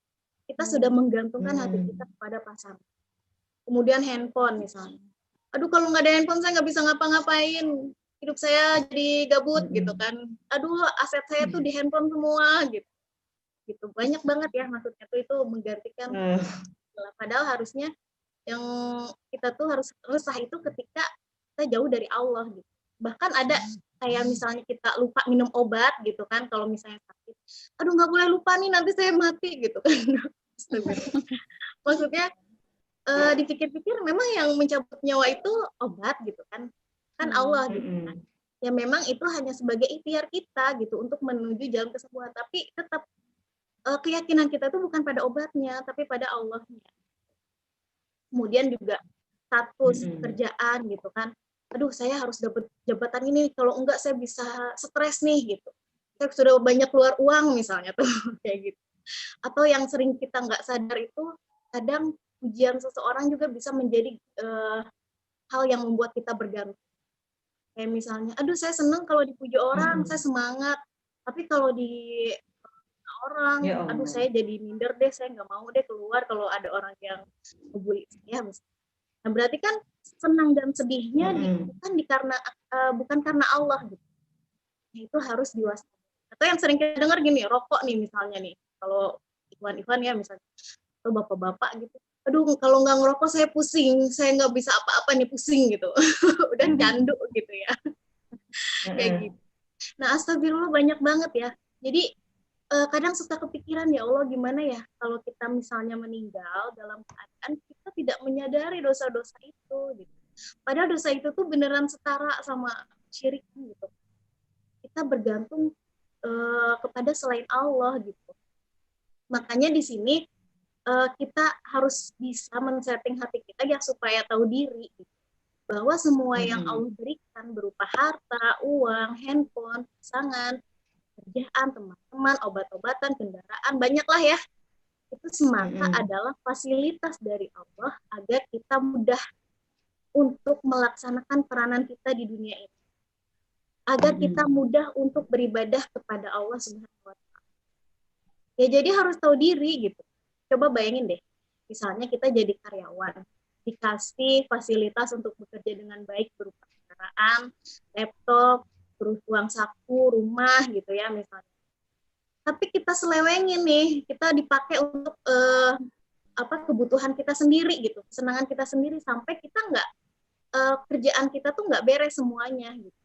Kita sudah menggantungkan hati kita kepada pasangan. Kemudian handphone misalnya, aduh kalau nggak ada handphone saya nggak bisa ngapa-ngapain, hidup saya jadi gabut gitu kan. Aduh aset saya tuh di handphone semua gitu. Banyak banget ya maksudnya tuh itu menggantikan. Padahal harusnya yang kita tuh harus resah itu ketika kita jauh dari Allah gitu. Bahkan ada kayak misalnya kita lupa minum obat gitu kan, kalau misalnya sakit, aduh nggak boleh lupa nih nanti saya mati gitu kan. Maksudnya dipikir-pikir memang yang mencabut nyawa itu obat gitu kan Allah gitu kan. Ya memang itu hanya sebagai ikhtiar kita gitu untuk menuju jalan kesembuhan, tapi tetap keyakinan kita itu bukan pada obatnya tapi pada Allahnya. Kemudian juga status kerjaan gitu kan, aduh saya harus dapat jabatan ini, kalau enggak saya bisa stres nih gitu, saya sudah banyak keluar uang misalnya tuh kayak gitu. Atau yang sering kita nggak sadar itu kadang pujian seseorang juga bisa menjadi hal yang membuat kita bergantung. Kayak misalnya, aduh saya senang kalau dipuji orang, saya semangat, tapi kalau di orang, aduh saya jadi minder deh, saya nggak mau deh keluar kalau ada orang yang ngebully saya. Nah berarti kan senang dan sedihnya bukan karena Allah gitu. Nah, itu harus diwaspadai. Atau yang sering kita dengar gini, rokok nih misalnya nih, kalau ikhwan ya misalnya, atau bapak-bapak gitu, aduh kalau nggak ngerokok saya pusing, saya nggak bisa apa-apa nih, pusing gitu. Udah candu gitu ya. Kayak gitu. Nah astagfirullah banyak banget ya. Jadi kadang suka kepikiran, ya Allah gimana ya kalau kita misalnya meninggal dalam keadaan kita tidak menyadari dosa-dosa itu gitu. Padahal dosa itu tuh beneran setara sama syirik gitu. Kita bergantung kepada selain Allah gitu. Makanya di sini kita harus bisa men-setting hati kita ya supaya tahu diri gitu. Bahwa semua yang Allah berikan berupa harta, uang, handphone, pasangan, kerjaan, teman-teman, obat-obatan, kendaraan, banyaklah ya. itu semata adalah fasilitas dari Allah agar kita mudah untuk melaksanakan peranan kita di dunia ini. Agar kita mudah untuk beribadah kepada Allah Subhanahu wa Ta'ala. Ya jadi harus tahu diri gitu. Coba bayangin deh, misalnya kita jadi karyawan, dikasih fasilitas untuk bekerja dengan baik berupa kendaraan, laptop, terus uang saku, rumah gitu ya misalnya. Tapi kita selewengin nih, kita dipakai untuk kebutuhan kita sendiri gitu, kesenangan kita sendiri sampai kita nggak kerjaan kita tuh nggak beres semuanya gitu.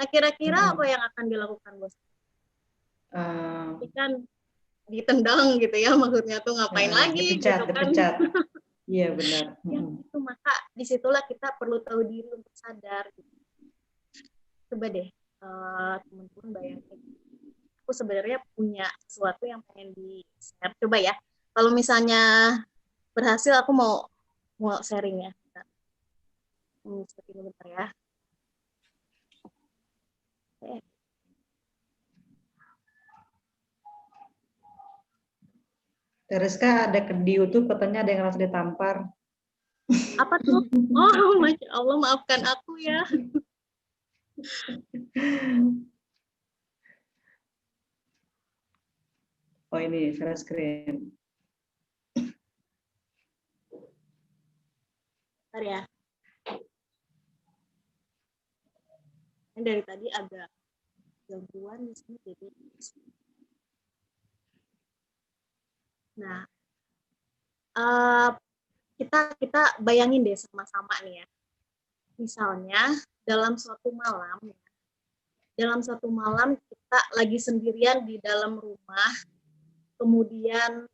Nah kira-kira apa yang akan dilakukan bos? Kan ditendang gitu ya, maksudnya tuh ngapain lagi dipecat, gitu kan? Iya benar. Ya, itu maka disitulah kita perlu tahu diri untuk sadar. Gitu. Coba deh teman-teman bayangin, aku sebenarnya punya sesuatu yang pengen di-share. Coba ya, kalau misalnya berhasil aku mau sharing ya. Seperti ini bentar ya. Tereska ada di YouTube katanya ada yang harus ditampar. Apa tuh? Oh, Masya Allah, maafkan aku ya. Oh ini share screen. Bentar ya. Ini dari tadi agak gangguan di sini jadi. Nah, kita bayangin deh sama-sama nih ya. Misalnya dalam suatu malam kita lagi sendirian di dalam rumah, kemudian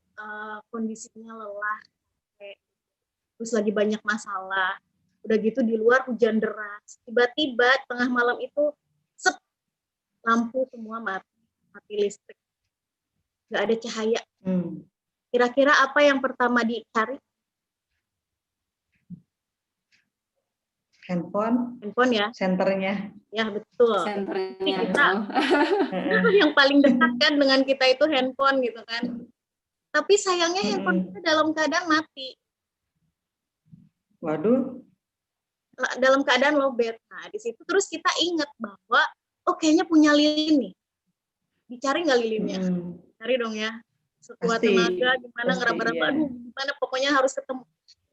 kondisinya lelah, terus lagi banyak masalah, udah gitu di luar hujan deras, tiba-tiba tengah malam itu lampu semua mati listrik, nggak ada cahaya. Kira-kira apa yang pertama dicari? Handphone ya, senternya. Ya betul. Senternya. Yang paling dekat kan dengan kita itu handphone gitu kan. Tapi sayangnya handphone kita dalam keadaan mati. Waduh. Dalam keadaan lowbat. Nah di situ terus kita ingat bahwa kayaknya punya lilin nih. Dicari nggak lilinnya? Cari dong ya. Sekuat tenaga, gimana ngeraba-raba, aduh gimana pokoknya harus ketemu.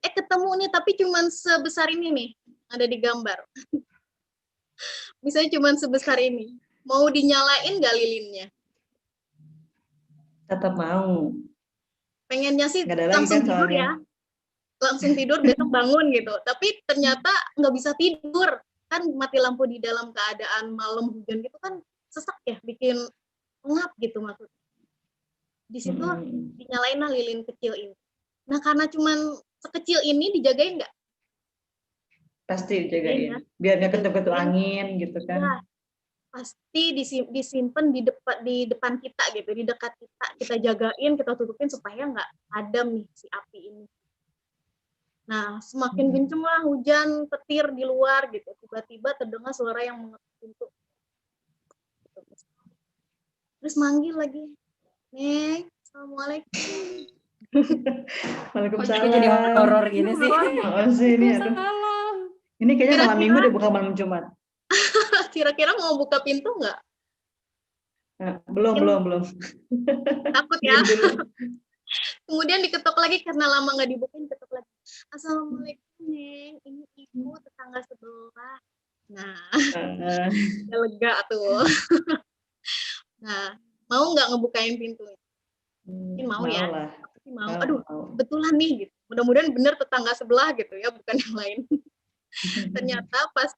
Ketemu nih tapi cuman sebesar ini nih, ada di gambar. Misalnya cuman sebesar ini. Mau dinyalain nggak lilinnya? Tetap mau. Pengennya sih langsung tidur ya. Langsung tidur besok bangun gitu. Tapi ternyata nggak bisa tidur. Kan mati lampu di dalam keadaan malam hujan gitu kan sesak ya, bikin ngap gitu maksudnya. Di situ dinyalain lah lilin kecil ini. Nah karena cuman sekecil ini dijagain nggak? Pasti dijagain. Ya. Biar nggak ketemu angin gitu kan. Ya, pasti disimpan di depan kita gitu, di dekat kita jagain, kita tutupin supaya nggak padam nih si api ini. Nah semakin kenceng lah hujan petir di luar gitu, tiba-tiba terdengar suara yang mengetuk pintu. Terus manggil lagi. Neng, assalamualaikum. Waalaikumsalam. Kok jadi horor gini sih? Oh sih ini aduh. Ini kayaknya malam minggu deh, bukan malam Jumat. Kira-kira mau buka pintu nggak? Belum. Takut ya. Kemudian diketok lagi karena lama nggak dibukain, ketok lagi. Assalamualaikum Neng, ini ibu tetangga sebelah. Nah, udah lega tuh. Nah. Mau nggak ngebukain pintunya? Mungkin mau ya. Pasti mau. Aduh, kebetulan nih gitu. Mudah-mudahan benar tetangga sebelah gitu ya, bukan yang lain. Ternyata pas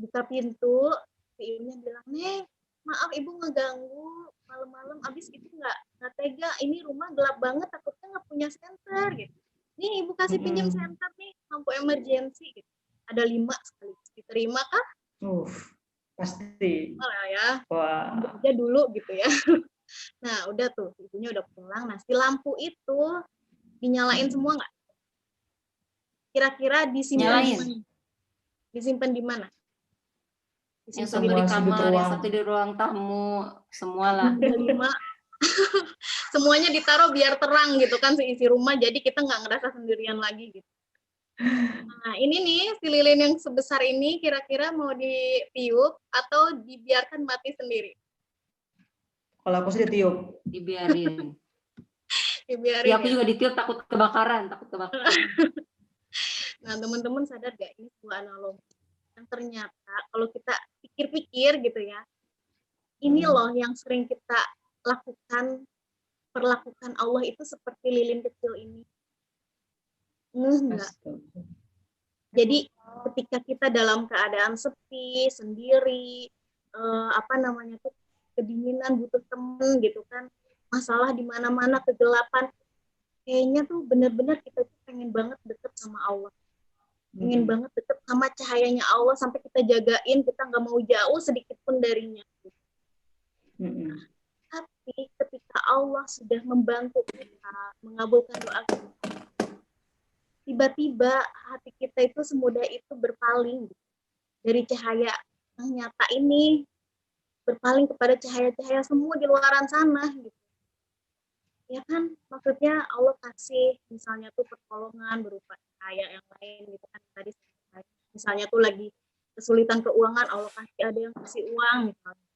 buka pintu, si ibunya bilang, "Neng, maaf ibu ngeganggu malam-malam. Abis itu nggak tega. Ini rumah gelap banget, takutnya nggak punya senter gitu. Nih ibu kasih pinjam senter nih, lampu emergency gitu. Ada 5 sekali. Diterima kah? Pasti. Ya. Wah. Aja dulu gitu ya. Nah, udah tuh, ibunya udah pulang. Nah, si lampu itu dinyalain semua nggak? Kira-kira disimpan di mana? Yang satu di kamar, yang satu di ruang tamu, semualah. Semuanya ditaruh biar terang gitu kan seisi rumah, jadi kita nggak ngerasa sendirian lagi gitu. Nah ini nih si lilin yang sebesar ini kira-kira mau ditiup atau dibiarkan mati sendiri? Kalau aku sih ditiup. Dibiarin. Dibiarin Ya, aku ya. juga ditiup takut kebakaran. Nah teman-teman sadar gak ini sebuah analogi yang ternyata kalau kita pikir-pikir gitu ya, ini loh yang sering kita perlakukan Allah itu seperti lilin kecil ini. Enggak. Jadi ketika kita dalam keadaan sepi, sendiri, kedinginan, butuh temen gitu kan, masalah di mana-mana, kegelapan, kayaknya tuh benar-benar kita tuh pengen banget deket sama Allah. Pengen banget deket sama cahayanya Allah sampai kita jagain, kita nggak mau jauh sedikit pun darinya. Nah, tapi ketika Allah sudah membantu kita, mengabulkan doa kita, tiba-tiba hati kita itu semudah itu berpaling dari cahaya yang nyata ini, berpaling kepada cahaya-cahaya semua di luaran sana gitu. Ya kan, maksudnya Allah kasih misalnya tuh pertolongan berupa cahaya yang lain gitu kan, tadi misalnya tuh lagi kesulitan keuangan, Allah kasih, ada yang kasih uang misalnya,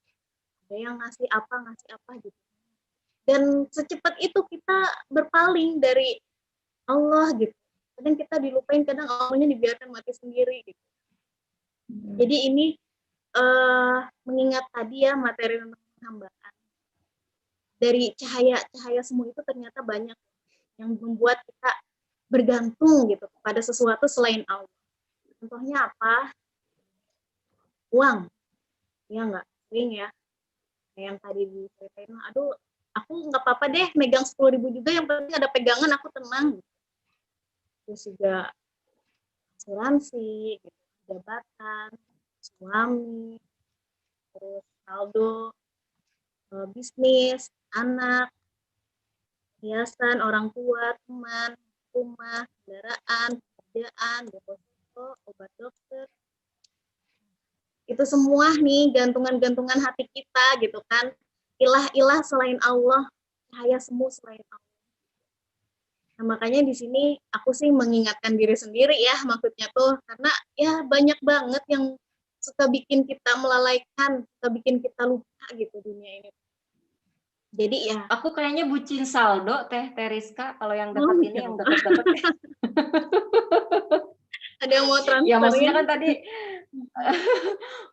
ada yang ngasih apa gitu. Dan secepat itu kita berpaling dari Allah gitu. Kadang kita dilupain, kadang Allahnya dibiarkan mati sendiri gitu. Jadi ini mengingat tadi ya materi tentang penghambaan. Dari cahaya semua itu ternyata banyak yang membuat kita bergantung gitu kepada sesuatu selain Allah. Contohnya apa? Uang. Ya nggak? Sering ya. Kayak yang tadi diceritain, aduh aku nggak apa-apa deh megang 10.000 juga, yang penting ada pegangan aku tenang. Terus juga asuransi, gitu, jabatan, suami, terus saldo, bisnis, anak, hiasan, orang tua, teman, rumah, kendaraan, pekerjaan, deposito, obat dokter. Itu semua nih gantungan-gantungan hati kita gitu kan. Ilah-ilah selain Allah, cahaya semu selain Allah. Nah, makanya di sini aku sih mengingatkan diri sendiri ya, maksudnya tuh karena ya banyak banget yang suka bikin kita melalaikan, suka bikin kita lupa gitu dunia ini. Jadi ya. Aku kayaknya bucin saldo, Teh Teriska. Kalau yang dapat ini, yang dapat. Ada yang mau transferin? Ya maksudnya kan tadi,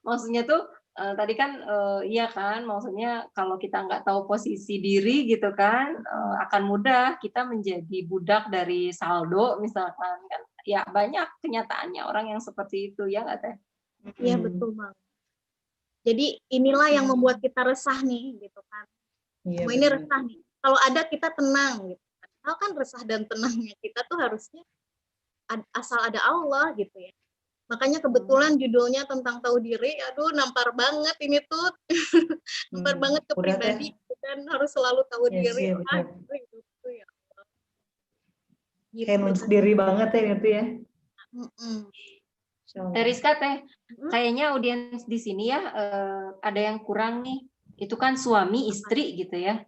maksudnya tuh tadi kan iya kan, maksudnya kalau kita nggak tahu posisi diri gitu kan, akan mudah kita menjadi budak dari saldo misalkan kan. Ya banyak kenyataannya orang yang seperti itu ya nggak Teh? Iya betul Bang. Jadi inilah yang membuat kita resah nih gitu kan. Iya, ini resah nih. Kalau ada kita tenang gitu. Kalau kan resah dan tenangnya kita tuh harusnya asal ada Allah gitu ya. Makanya kebetulan judulnya tentang tahu diri, aduh nampar banget ini tuh. Nampar banget ke pribadi dan harus selalu tahu diri. Iya, gitu ya. Gitu. Kayak nunjuk diri banget ya itu ya. Teriska Teh, kayaknya audiens di sini ya ada yang kurang nih. Itu kan suami istri gitu ya.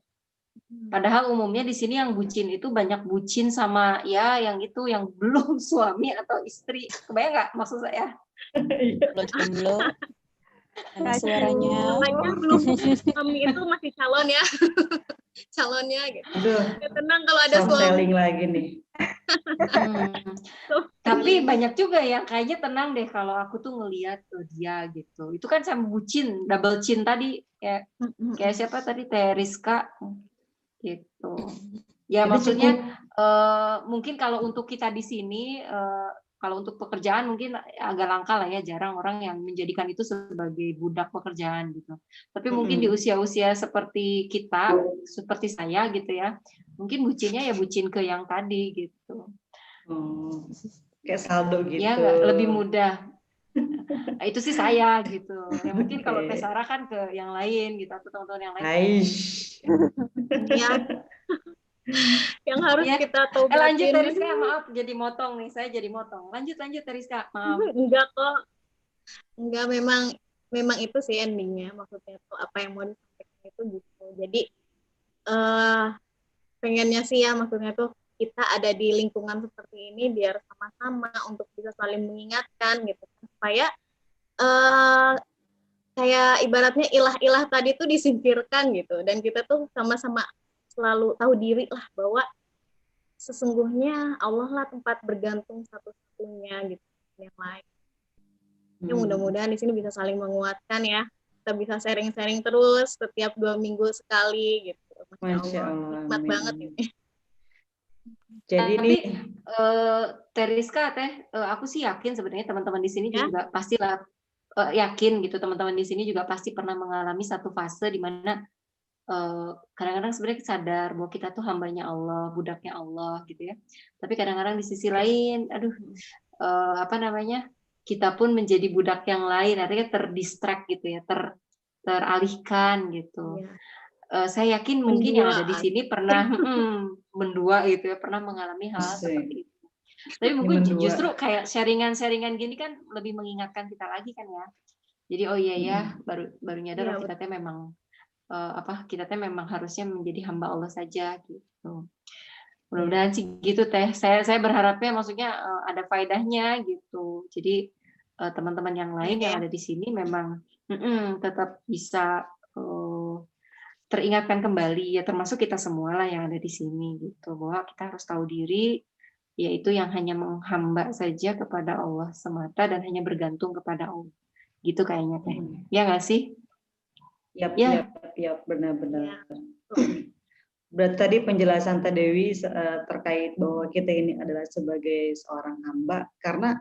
Padahal umumnya di sini yang bucin itu banyak bucin sama ya yang itu yang belum suami atau istri. Kebayang nggak maksud saya? Belum. Ada suaranya. Makanya belum suami itu masih calon ya. Calonnya gitu. Aduh, ya, tenang kalau ada suami. Selling lagi nih. Tapi banyak juga yang kayaknya tenang deh kalau aku tuh ngelihat dia gitu. Itu kan sama bucin, double chin tadi kayak siapa tadi Teriska gitu. Ya maksudnya mungkin kalau untuk kita di sini kalau untuk pekerjaan mungkin agak langka lah ya, jarang orang yang menjadikan itu sebagai budak pekerjaan gitu. Tapi mungkin di usia-usia seperti kita, seperti saya gitu ya, mungkin bucinnya ya bucin ke yang tadi gitu. Kayak saldo gitu. Ya lebih mudah. Nah, itu sih saya gitu. Ya mungkin kalau Teh Sarah kan ke yang lain gitu, atau teman-teman yang lain. Ya. Yang harus kita tahu. Lanjut Teriska, maaf jadi motong nih, saya jadi motong. Lanjut Teriska, maaf. Enggak kok. Enggak, memang itu sih endingnya, maksudnya tuh apa yang mau disampaikan itu gitu. Jadi pengennya sih ya, maksudnya tuh kita ada di lingkungan seperti ini biar sama-sama untuk bisa saling mengingatkan gitu, supaya kayak ibaratnya ilah-ilah tadi tuh disingkirkan gitu, dan kita tuh sama-sama selalu tahu diri lah bahwa sesungguhnya Allah lah tempat bergantung satu-satunya gitu, yang lain. Ya mudah-mudahan di sini bisa saling menguatkan ya. Kita bisa sharing-sharing terus setiap 2 minggu sekali gitu. Masya Allah. Nikmat banget ini. Jadi Tapi nih, Teriska, aku sih yakin sebenarnya teman-teman di sini juga pastilah yakin gitu, teman-teman di sini juga pasti pernah mengalami satu fase di mana kadang-kadang sebenarnya sadar bahwa kita tuh hambanya Allah, budaknya Allah gitu ya. Tapi kadang-kadang di sisi lain, kita pun menjadi budak yang lain, artinya terdistract gitu ya, teralihkan gitu. Saya yakin mungkin yang ada di sini pernah mendua gitu ya, pernah mengalami hal seperti itu. Tapi mungkin justru kayak sharingan-sharingan gini kan lebih mengingatkan kita lagi kan ya. Jadi oh iya ya, baru nyadar kita teh memang kita teh memang harusnya menjadi hamba Allah saja gitu. Mudah-mudahan sih gitu teh. Saya berharapnya maksudnya ada faedahnya gitu. Jadi teman-teman yang lain yang ada di sini memang tetap bisa teringatkan kembali ya, termasuk kita semua lah yang ada di sini gitu, bahwa kita harus tahu diri, yaitu yang hanya menghamba saja kepada Allah semata dan hanya bergantung kepada Allah. Gitu kayaknya teh. Ya nggak sih? Yap, benar-benar. Berarti tadi penjelasan Teh Dewi terkait bahwa kita ini adalah sebagai seorang hamba, karena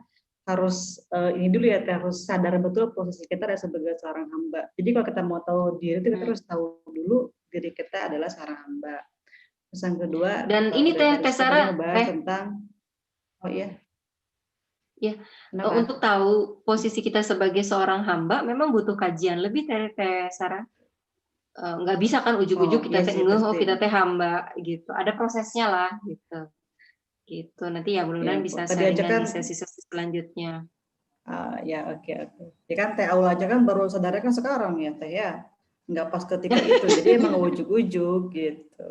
harus ini dulu ya, harus sadar betul posisi kita adalah sebagai seorang hamba. Jadi kalau kita mau tahu diri, kita harus tahu dulu diri kita adalah seorang hamba. Terus yang kedua, dan ini Teh Sarah tentang untuk tahu posisi kita sebagai seorang hamba memang butuh kajian lebih Teh Sarah. Nggak bisa kan ujuk-ujuk kita kita teh hamba gitu. Ada prosesnya lah gitu. Gitu. Nanti ya mudah-mudahan bisa sharing di sesi-sesi selanjutnya. Oke. Ya kan Teh Aul aja kan baru sadarnya kan sekarang ya Teh ya. Nggak pas ketika itu. Jadi emang ujuk-ujuk gitu.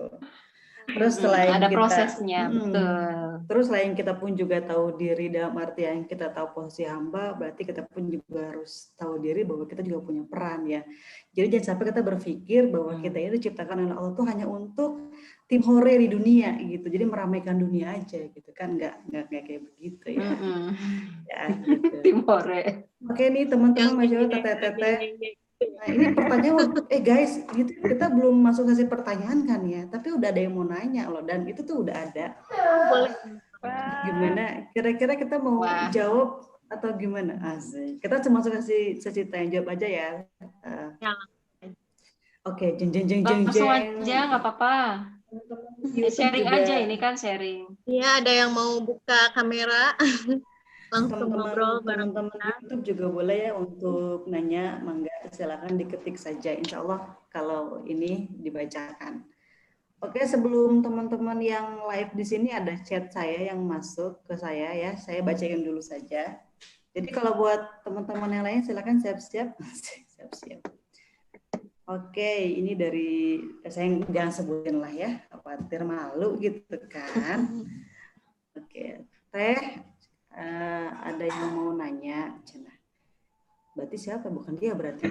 Terus selain ada kita, prosesnya, betul. Terus selain kita pun juga tahu diri dalam artian kita tahu posisi hamba, berarti kita pun juga harus tahu diri bahwa kita juga punya peran ya. Jadi jangan sampai kita berpikir bahwa kita itu diciptakan oleh Allah tuh hanya untuk tim hore di dunia gitu. Jadi meramaikan dunia aja gitu kan, nggak kayak begitu ya. Ya gitu. Tim hore. Oke nih teman-teman, Masya Allah, teteh. Nah ini pertanyaan, guys, gitu, kita belum masuk sesi pertanyaan kan ya, tapi udah ada yang mau nanya loh, dan itu tuh udah ada. Boleh. Gimana? Kira-kira kita mau jawab atau gimana? Asik. Kita cuma masuk sesi tanya jawab aja ya. Oke, jeng. Langsung aja, nggak apa-apa. Sharing juga. Aja ini kan sharing. Iya, ada yang mau buka kamera. Langsung ngobrol bareng teman-teman YouTube juga boleh ya untuk nanya, mangga silakan diketik saja, insya Allah kalau ini dibacakan. Oke, sebelum teman-teman yang live di sini ada chat saya yang masuk ke saya ya, saya bacain dulu saja. Jadi kalau buat teman-teman yang lain silakan siap-siap. Oke, ini dari saya jangan sebutin lah ya, khawatir malu gitu kan. Oke, Teh. Ada yang mau nanya, berarti siapa? Bukan dia berarti.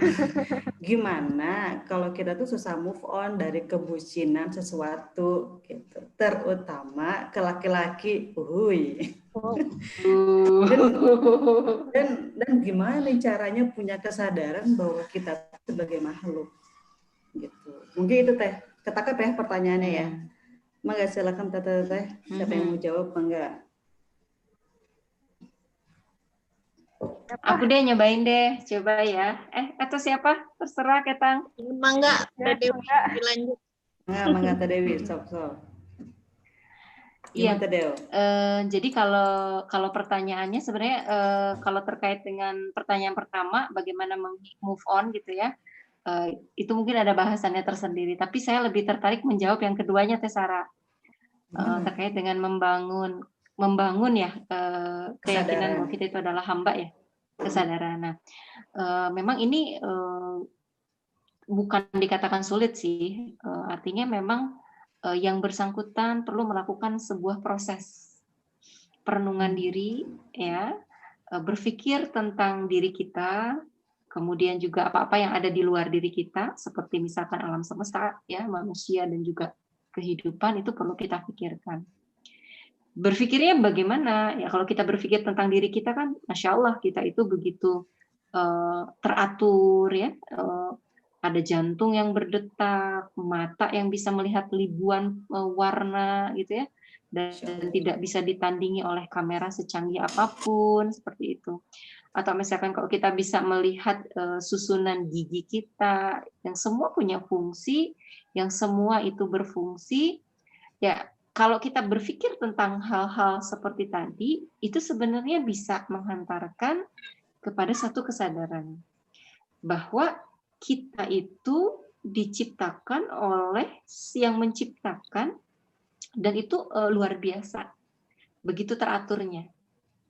Gimana kalau kita tuh susah move on dari kebucinan sesuatu gitu, terutama ke laki-laki, dan gimana nih caranya punya kesadaran bahwa kita sebagai makhluk gitu. Mungkin itu Teh, ketangkap ya pertanyaannya ya. Mangga silakan Teh, siapa yang mau jawab enggak? Aku deh nyobain deh, coba ya. Atau siapa? Terserah Ketang. Mangga, Dewi dilanjut. Mangga Dewi, sok. Iya. Jadi kalau pertanyaannya sebenarnya kalau terkait dengan pertanyaan pertama, bagaimana move on gitu ya, itu mungkin ada bahasannya tersendiri. Tapi saya lebih tertarik menjawab yang keduanya, Teh Sarah, terkait dengan membangun ya keyakinan bahwa kita itu adalah hamba ya. Kesadaran. Nah, memang ini bukan dikatakan sulit sih, artinya memang yang bersangkutan perlu melakukan sebuah proses perenungan diri, ya, berpikir tentang diri kita, kemudian juga apa-apa yang ada di luar diri kita, seperti misalkan alam semesta, ya, manusia dan juga kehidupan, itu perlu kita pikirkan. Berpikirnya bagaimana? Ya kalau kita berpikir tentang diri kita kan, Masya Allah kita itu begitu teratur, ya, ada jantung yang berdetak, mata yang bisa melihat ribuan warna, gitu ya, dan tidak bisa ditandingi oleh kamera secanggih apapun, seperti itu. Atau misalkan kalau kita bisa melihat susunan gigi kita, yang semua punya fungsi, yang semua itu berfungsi, ya. Kalau kita berpikir tentang hal-hal seperti tadi, itu sebenarnya bisa menghantarkan kepada satu kesadaran bahwa kita itu diciptakan oleh yang menciptakan, dan itu luar biasa, begitu teraturnya.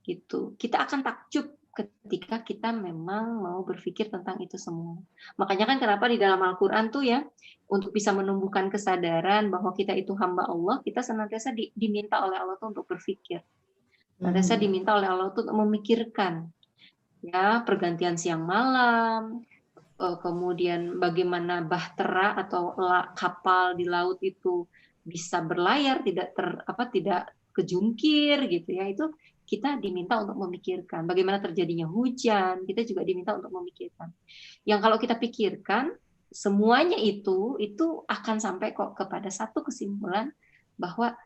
Gitu. Kita akan takjub ketika kita memang mau berpikir tentang itu semua. Makanya kan kenapa di dalam Al-Quran tuh ya, untuk bisa menumbuhkan kesadaran bahwa kita itu hamba Allah, kita senantiasa diminta oleh Allah tuh untuk berpikir. Senantiasa diminta oleh Allah tuh untuk memikirkan. Ya, pergantian siang malam, kemudian bagaimana bahtera atau kapal di laut itu bisa berlayar, tidak kejungkir gitu ya, itu kita diminta untuk memikirkan. Bagaimana terjadinya hujan, kita juga diminta untuk memikirkan. Yang kalau kita pikirkan, semuanya itu akan sampai kok kepada satu kesimpulan bahwa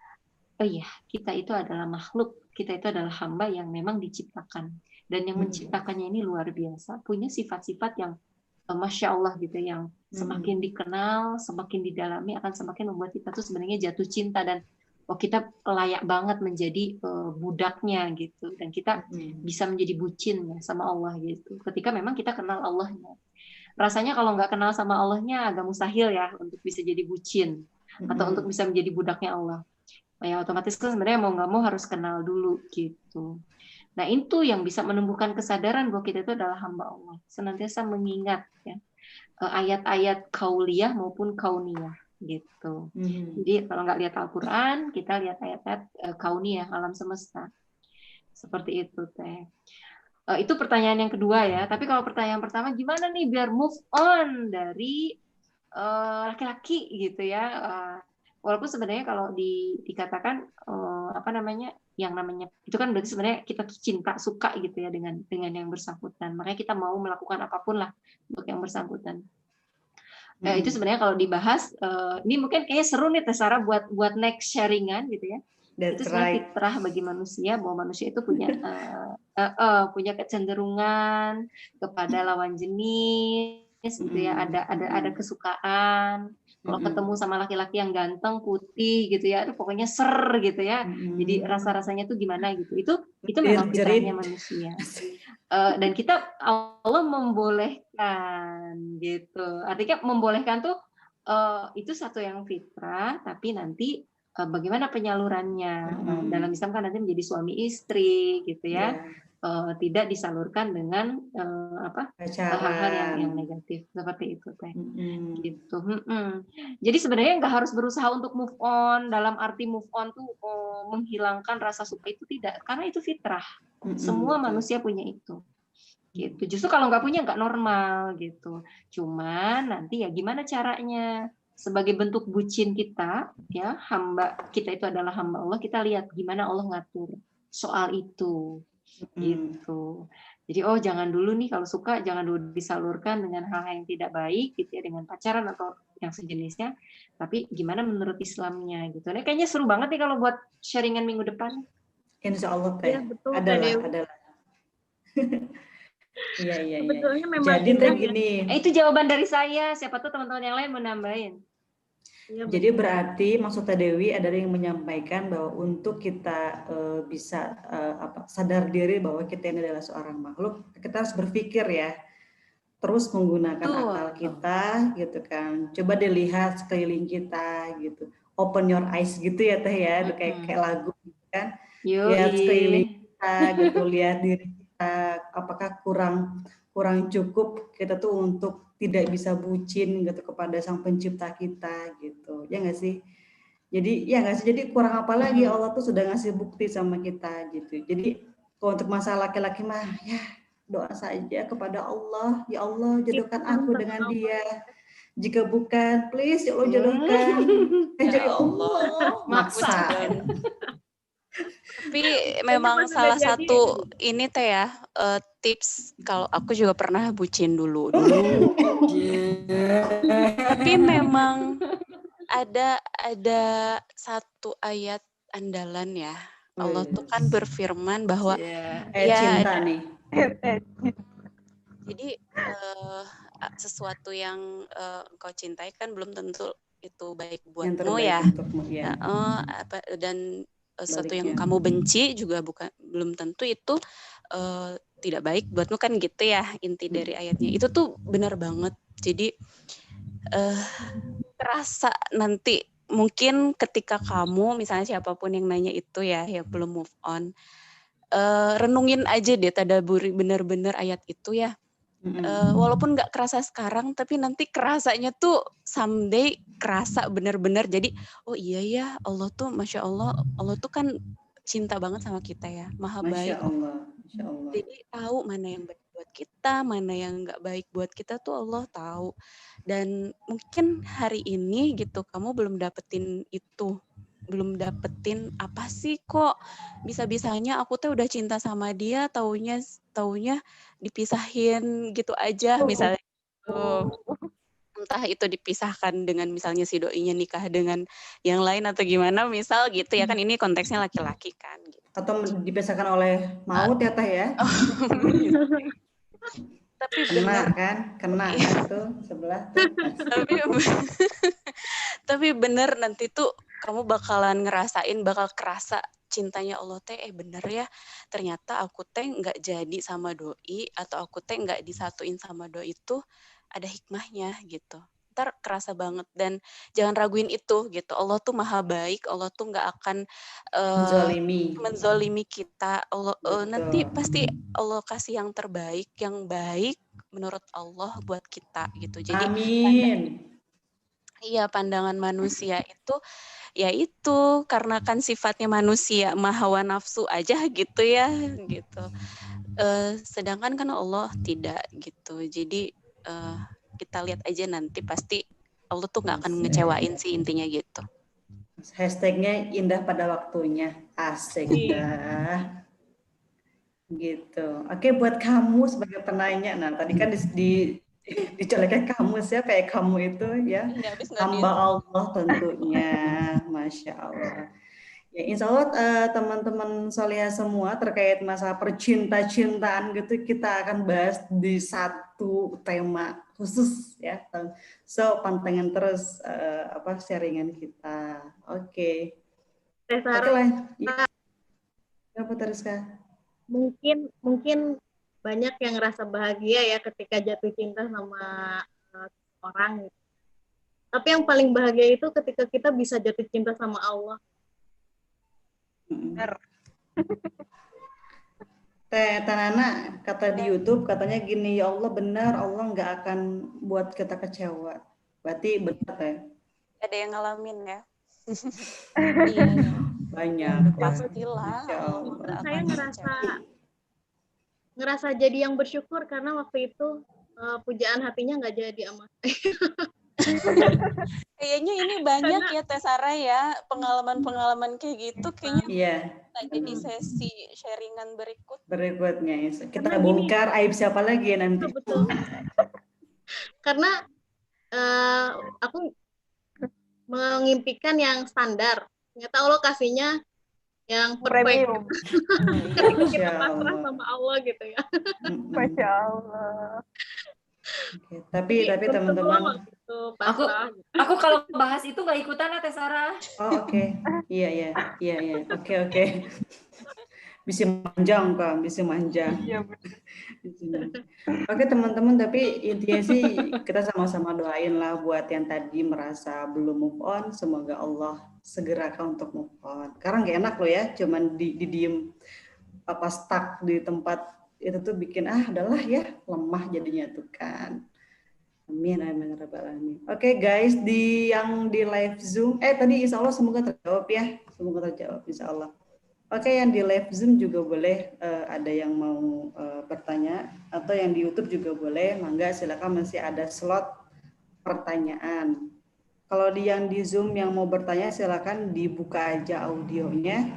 oh iya, kita itu adalah makhluk, kita itu adalah hamba yang memang diciptakan. Dan yang menciptakannya ini luar biasa, punya sifat-sifat yang Masya Allah gitu, yang semakin dikenal, semakin didalami, akan semakin membuat kita tuh sebenarnya jatuh cinta, dan kita layak banget menjadi budaknya gitu, dan kita bisa menjadi bucin ya sama Allah gitu. Ketika memang kita kenal Allahnya, rasanya kalau nggak kenal sama Allahnya agak mustahil ya untuk bisa jadi bucin atau untuk bisa menjadi budaknya Allah. Ya otomatis kan sebenarnya mau nggak mau harus kenal dulu gitu. Nah itu yang bisa menumbuhkan kesadaran bahwa kita itu adalah hamba Allah, senantiasa mengingat ya ayat-ayat kauliyah maupun kauniyah gitu. Jadi kalau nggak lihat Al-Quran, kita lihat ayat-ayat kauniyah, alam semesta. Seperti itu teh. Itu pertanyaan yang kedua ya. Tapi kalau pertanyaan pertama, gimana nih biar move on dari laki-laki gitu ya? Walaupun sebenarnya kalau dikatakan yang namanya itu kan berarti sebenarnya kita tuh cinta, suka gitu ya dengan yang bersangkutan. Makanya kita mau melakukan apapun lah untuk yang bersangkutan. Itu sebenarnya kalau dibahas, ini mungkin kayaknya seru nih Sarah buat next sharingan gitu ya. Itu sebenarnya fitrah bagi manusia, bahwa manusia itu punya punya kecenderungan kepada lawan jenis gitu ya, ada kesukaan. Kalau ketemu sama laki-laki yang ganteng, putih gitu ya, itu pokoknya ser gitu ya. Jadi rasa-rasanya tuh gimana gitu. Itu memang fitrahnya manusia. Dan kita Allah membolehkan gitu. Artinya membolehkan tuh itu satu yang fitrah, tapi nanti bagaimana penyalurannya. Dalam Islam kan nanti menjadi suami istri gitu ya. Tidak disalurkan dengan hal-hal yang negatif seperti itu teh. Gitu. Jadi sebenarnya nggak harus berusaha untuk move on, dalam arti move on tuh menghilangkan rasa suka, itu tidak, karena itu fitrah. Semua manusia punya itu. Gitu. Justru kalau nggak punya nggak normal gitu. Cuman nanti ya gimana caranya, sebagai bentuk bucin kita ya, hamba kita itu adalah hamba Allah, kita lihat gimana Allah ngatur soal itu. Gitu. Jadi jangan dulu nih kalau suka, jangan dulu disalurkan dengan hal-hal yang tidak baik gitu ya, dengan pacaran atau yang sejenisnya, tapi gimana menurut Islamnya gitu. Nah, kayaknya seru banget nih kalau buat sharingan minggu depan. Insya Allah teh. Adalah. Iya. Sebetulnya memang jadi teh gini. Itu jawaban dari saya, siapa tuh teman-teman yang lain mau nambahin. Jadi berarti maksud Teh Dewi adalah yang menyampaikan bahwa untuk kita bisa sadar diri bahwa kita ini adalah seorang makhluk, kita harus berpikir ya, terus menggunakan akal kita gitu kan. Coba dilihat sekeliling kita gitu, open your eyes gitu ya Teh ya, kayak lagu gitu kan. Lihat sekeliling kita gitu, lihat diri kita apakah kurang cukup kita tuh untuk tidak bisa bucin gitu kepada sang pencipta kita gitu. Ya nggak sih? Jadi ya nggak sih, jadi kurang apa lagi, Allah tuh sudah ngasih bukti sama kita gitu. Jadi kalau untuk masalah laki-laki mah ya doa saja kepada Allah, ya Allah jodohkan aku dengan dia. Jika bukan, please ya Allah jodohkan. Jadi Allah maksa. Tapi memang salah satu ini teh ya, tips, kalau aku juga pernah bucin dulu. Tapi memang ada satu ayat andalan ya. Allah tuh kan berfirman bahwa cinta nih. Jadi sesuatu yang engkau cintai kan belum tentu itu baik buatmu ya. Dan sesuatu yang kamu benci juga belum tentu itu tidak baik buatmu kan gitu ya, inti dari ayatnya. Itu tuh benar banget. Jadi terasa nanti mungkin ketika kamu misalnya siapapun yang nanya itu ya yang belum move on, renungin aja deh, tadaburi benar-benar ayat itu ya. Walaupun nggak kerasa sekarang, tapi nanti kerasanya tuh someday kerasa benar-benar. Jadi oh iya ya, Allah tuh Masya Allah, Allah tuh kan cinta banget sama kita ya, maha baik. Masya Allah. Jadi tahu mana yang baik buat kita, mana yang nggak baik buat kita tuh Allah tahu. Dan mungkin hari ini gitu kamu belum dapetin itu, belum dapetin apa sih kok bisa-bisanya aku tuh udah cinta sama dia, taunya dipisahin gitu aja misalnya. Entah itu dipisahkan dengan misalnya si doinya nikah dengan yang lain atau gimana misal gitu ya kan, ini konteksnya laki-laki kan gitu. Atau dipisahkan oleh maut ya teh ya. Tapi kena tuh sebelah tuh. Tapi bener nanti tuh kamu bakalan ngerasain, bakal kerasa cintanya Allah teh bener ya, ternyata aku teh nggak jadi sama doi, atau aku teh nggak disatuin sama doi itu ada hikmahnya gitu. Ntar kerasa banget, dan jangan raguin itu gitu. Allah tuh maha baik, Allah tuh nggak akan menzolimi kita. Allah nanti pasti Allah kasih yang terbaik, yang baik menurut Allah buat kita gitu. Jadi amin. Iya, pandangan manusia itu ya itu karena kan sifatnya manusia hawa nafsu aja gitu ya gitu. Sedangkan kan Allah tidak gitu. Jadi kita lihat aja nanti pasti Allah tuh nggak akan ngecewain sih intinya gitu. Hashtagnya indah pada waktunya, asik dah. Gitu. Oke, buat kamu sebagai penanya, nah tadi kan dicolekkan kamu, siapa ya kamu itu ya, hamba Allah tentunya, Masya Allah. Ya, insya Allah teman-teman Solihah semua terkait masalah percinta-cintaan gitu kita akan bahas di satu tema khusus ya. So pantengin terus sharingan kita. Oke. Oke lah. Apa terus Kak? Mungkin banyak yang ngerasa bahagia ya ketika jatuh cinta sama orang. Tapi yang paling bahagia itu ketika kita bisa jatuh cinta sama Allah. Benar. Teh Nana kata di YouTube katanya gini, ya Allah benar, Allah nggak akan buat kita kecewa. Berarti benar Teh. Ada yang ngalamin ya? Iya. Banyak. Pastilah. Saya ngerasa jadi yang bersyukur karena waktu itu pujaan hatinya nggak jadi sama saya. Kayaknya ini banyak ya Teh Sarah ya, pengalaman-pengalaman kayak gitu kayaknya. Jadi sesi sharingan berikutnya kita bongkar aib siapa lagi nanti. Betul. Karena aku mengimpikan yang standar, ternyata Allah kasihnya yang perfect. Kita pasrah sama Allah gitu ya. Masya Allah. Oke, tapi teman-teman, aku kalau bahas itu nggak ikutan ya Teh Sarah. Oh oke. Iya. Oke. Bisa manjang Kak, bisa manjang. Iya Oke teman-teman, tapi intinya sih kita sama-sama doain lah buat yang tadi merasa belum move on, semoga Allah segerakan untuk move on. Karena nggak enak loh ya, cuman didiem stuck di tempat itu tuh bikin adalah ya lemah jadinya tuh kan. Amin amin rabbal alamin. Oke guys, yang di live Zoom tadi insya Allah semoga terjawab ya, semoga terjawab insya Allah. Oke, yang di live Zoom juga boleh ada yang mau bertanya atau yang di YouTube juga boleh. Mangga silakan, masih ada slot pertanyaan. Kalau yang di Zoom yang mau bertanya silakan dibuka aja audionya.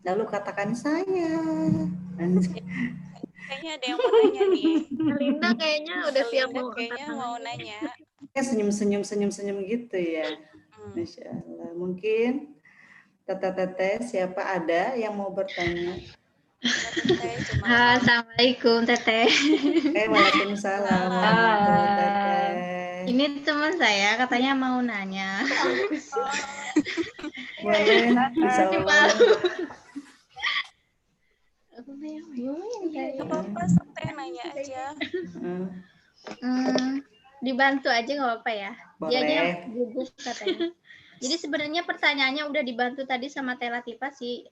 Lalu katakan saya. Kayaknya ada yang mau nanya nih. Linda kayaknya udah siap mau nanya. Senyum gitu ya. Masya Allah. Mungkin Teteh, siapa ada yang mau bertanya? Assalamualaikum Teteh. Waalaikumsalam. Teteh. Ini teman saya katanya mau nanya. Boleh, bisa. Apa-apa, Teteh nanya aja. Dibantu aja nggak apa-apa ya. Boleh. Dia gugup katanya. Jadi sebenarnya pertanyaannya udah dibantu tadi sama Teh Latifah sih,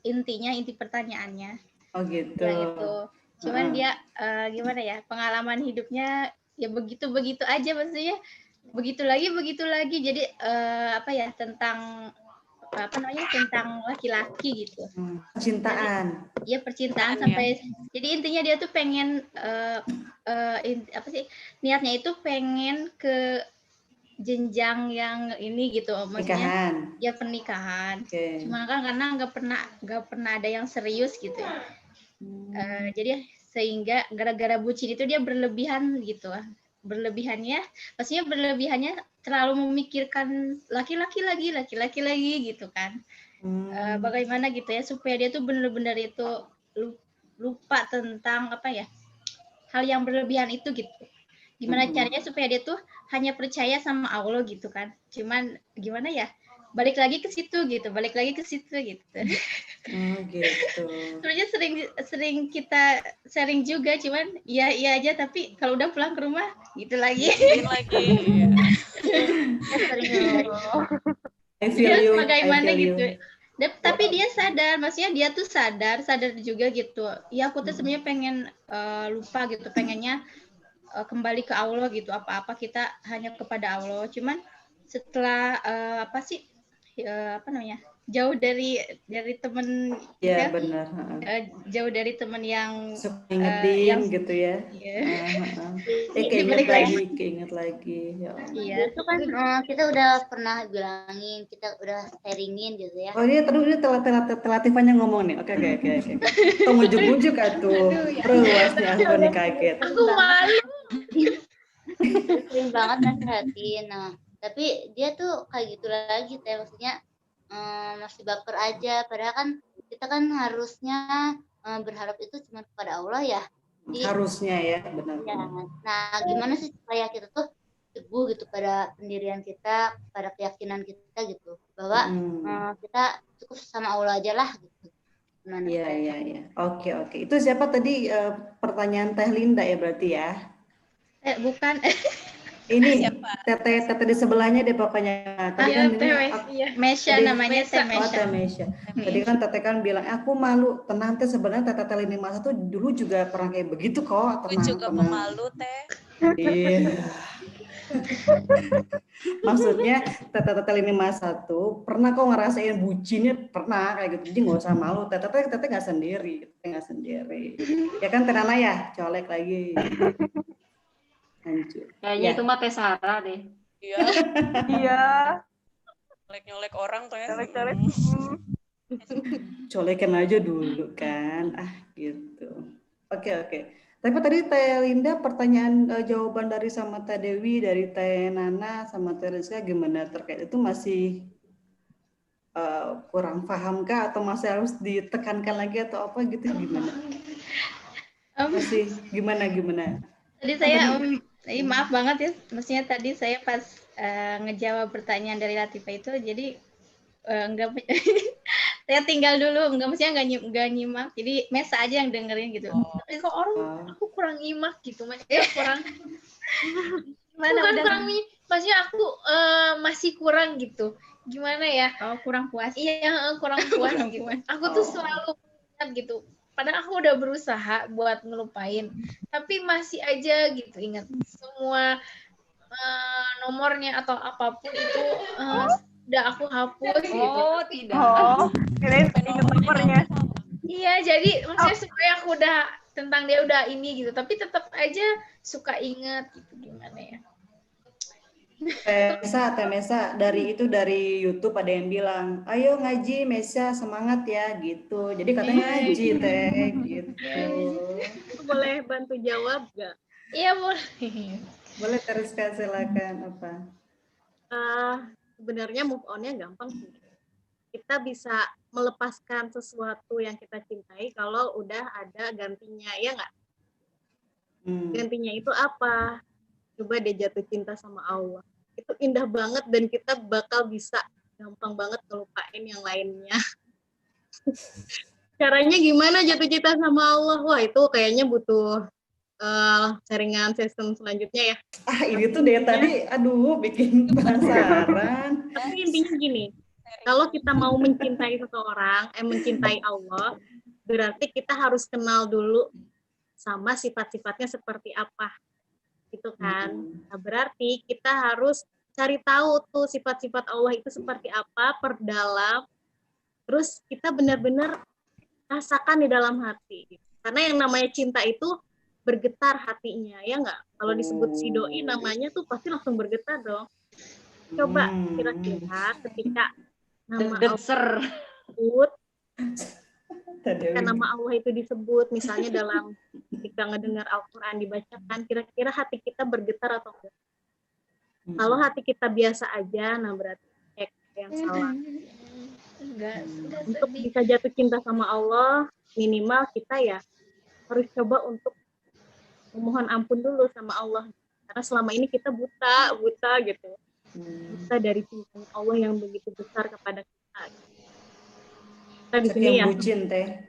inti pertanyaannya. Oh gitu. Ya itu. Cuman dia gimana ya, pengalaman hidupnya ya begitu-begitu aja, maksudnya begitu lagi. Jadi tentang tentang laki-laki gitu. Percintaan. Iya, percintaan sampai jadi intinya dia tuh pengen niatnya itu pengen ke jenjang yang ini gitu, maksudnya pernikahan. Okay. Cuma kan karena nggak pernah ada yang serius gitu. Jadi sehingga gara-gara bucin itu dia berlebihan gitu. Maksudnya berlebihannya terlalu memikirkan laki-laki lagi gitu kan. Bagaimana gitu ya supaya dia tuh benar-benar itu lupa tentang hal yang berlebihan itu gitu. Gimana caranya supaya dia tuh hanya percaya sama Allah gitu kan. Cuman gimana ya, balik lagi ke situ gitu. Gitu. Sebenarnya sering kita sharing juga, cuman iya aja, tapi kalau udah pulang ke rumah gitu lagi. Bagaimana gitu. Tapi dia sadar, maksudnya dia tuh sadar juga gitu. Ya aku tuh sebenarnya pengen lupa gitu, pengennya kembali ke Allah gitu, apa-apa kita hanya kepada Allah. Cuman setelah jauh dari teman benar. Jauh dari teman yang ingetin gitu ya. Keinget lagi. Ya. Iya, itu kan kita udah pernah bilangin, kita udah sharingin gitu ya. Oh ini Latifahnya ngomong nih. Oke. Tunggu ujuk-ujuk atuh. Ruasnya aku nih kaget. Aku malu. Sering banget nasihatin. Nah, tapi dia tuh kayak gitu lagi, Teh, maksudnya masih baper aja. Padahal kan kita kan harusnya berharap itu cuma kepada Allah ya. Jadi, harusnya ya, benar. Ya. Nah, gimana sih supaya kita tuh teguh gitu pada pendirian kita, pada keyakinan kita gitu, bahwa kita cukup sama Allah aja lah gitu. Iya. Oke. Itu siapa tadi pertanyaan Teh Linda ya berarti ya? Bukan. Ini Teteh di sebelahnya deh pokoknya. Tadi kan Mesya namanya, Teh Mesya. Tadi kan Teteh kan bilang aku malu. Tenang Teh, sebenarnya Teteh Lini Masa tuh dulu juga pernah kayak begitu kok. Aku juga pemalu Teh. Iya. Maksudnya Teteh Lini Masa tuh pernah kok ngerasain bucinnya, pernah kayak gitu. Jadi nggak usah malu. Teteh nggak sendiri. Ya kan Tenana ya, colek lagi. Kayaknya itu mah Teh Sarah deh. Iya. Nyolek orang tuh ya. Colekin aja dulu kan. Gitu. Oke. Tapi tadi Teh Linda pertanyaan jawaban dari sama Teh Dewi, dari Teh Nana sama Teh Rizka gimana terkait itu, masih kurang paham kah atau masih harus ditekankan lagi atau apa gitu, gimana? Masih gimana? Tadi saya maaf banget ya, maksudnya tadi saya pas ngejawab pertanyaan dari Latifah itu, jadi enggak saya tinggal dulu, maksudnya enggak nyimak, jadi Mesa aja yang dengerin gitu. Tapi kok orang aku kurang nyimak gitu, maksudnya kurang maksudnya aku masih kurang gitu, gimana ya? Kurang puas. Iya, kurang puas gitu. Aku tuh selalu gitu, padahal aku udah berusaha buat ngelupain, tapi masih aja gitu ingat semua nomornya atau apapun itu udah aku hapus gitu. Oh, tidak. Oh, kirain ingat nomornya. Iya, jadi maksudnya supaya aku udah tentang dia udah ini gitu, tapi tetap aja suka inget gitu, gimana ya. Mesa dari YouTube ada yang bilang, ayo ngaji Mesa, semangat ya gitu. Jadi katanya ngaji Teh gitu. Boleh bantu jawab gak? Iya boleh. Boleh Teriska, silakan apa? Sebenarnya move on-nya gampang sih. Kita bisa melepaskan sesuatu yang kita cintai kalau udah ada gantinya, ya nggak? Gantinya itu apa? Coba deh jatuh cinta sama Allah. Itu indah banget dan kita bakal bisa gampang banget ngelupain yang lainnya. Caranya gimana jatuh cinta sama Allah? Wah, itu kayaknya butuh sharingan session selanjutnya ya. Ini tuh dari tadi, aduh, bikin penasaran. Tapi intinya gini, kalau kita mau mencintai seseorang, mencintai Allah, berarti kita harus kenal dulu sama sifat-sifatnya seperti apa, gitu kan? Nah, berarti kita harus cari tahu tuh sifat-sifat Allah itu seperti apa, perdalam, terus kita benar-benar rasakan di dalam hati. Karena yang namanya cinta itu bergetar hatinya, ya nggak? Kalau disebut si doi namanya tuh pasti langsung bergetar dong. Coba kira-kira ketika nama Allah disebut, ketika nama Allah itu disebut, misalnya dalam ketika ngedengar Al-Quran dibacakan, kira-kira hati kita bergetar atau enggak? Kalau hati kita biasa aja, nah berarti yang salah. Enggak untuk bisa jatuh cinta sama Allah, minimal kita ya harus coba untuk memohon ampun dulu sama Allah. Karena selama ini kita buta gitu. Buta dari cinta Allah yang begitu besar kepada kita. Kita di sini ya. Bucin Teh.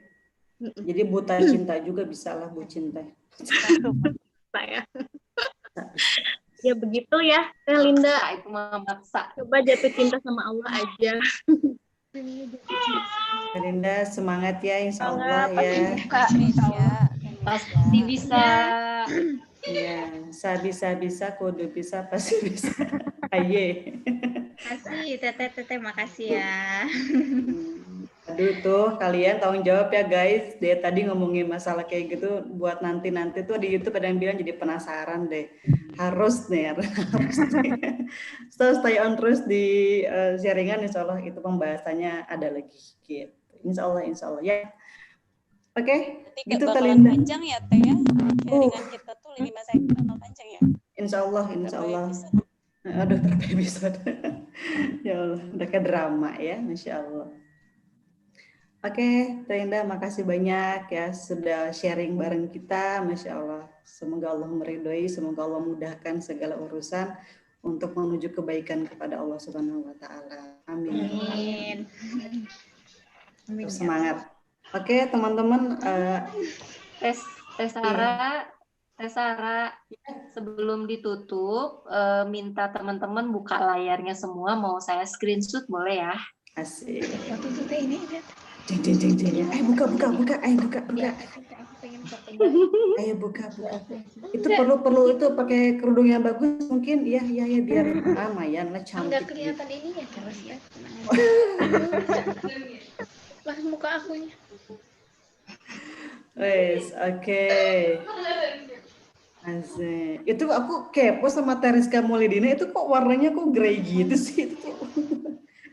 Jadi buta cinta juga bisa lah bucin Teh. Saya. Ya begitu ya, Teh Linda. Itu memaksa. Coba jatuh cinta sama Allah aja. Teh Linda semangat ya, insya Allah ya. Pasti bisa. Ya, bisa kudu bisa pasti bisa. Aye. Makasih Teteh, makasih ya. Aduh tuh kalian tanggung jawab ya guys. Dia tadi ngomongin masalah kayak gitu buat nanti tuh di YouTube ada yang bilang jadi penasaran deh. Harus nih. So stay on terus di sharingan, insya Allah itu pembahasannya ada lagi gitu. Insya Allah ya. Oke, gitu Talinda. Panjang ya Teh ya. Sharingan kita tuh 5 segmen panjang ya. Insya Allah. Aduh, berapa episode. Ya Allah, udah kayak drama ya, Masya Allah. Oke, Talinda, makasih banyak ya sudah sharing bareng kita, Masya Allah. Semoga Allah meridhoi, semoga Allah mudahkan segala urusan untuk menuju kebaikan kepada Allah Subhanahu Wa Taala. Amin. Semangat. Oke, teman-teman. Teh Sarah, sebelum ditutup, minta teman-teman buka layarnya semua. Mau saya screenshot boleh ya? Asik. Waktu itu Teh ini ada. Jeng. Buka. Ayo buka. Itu perlu itu pakai kerudung yang bagus mungkin ya biar lumayan lah cantik. Enggak kelihatan ininya terus ya. Lah muka akunya. Wes, oke. Asik. Itu aku kepo sama Teriska Maulidina, itu kok warnanya kok grey gitu sih itu.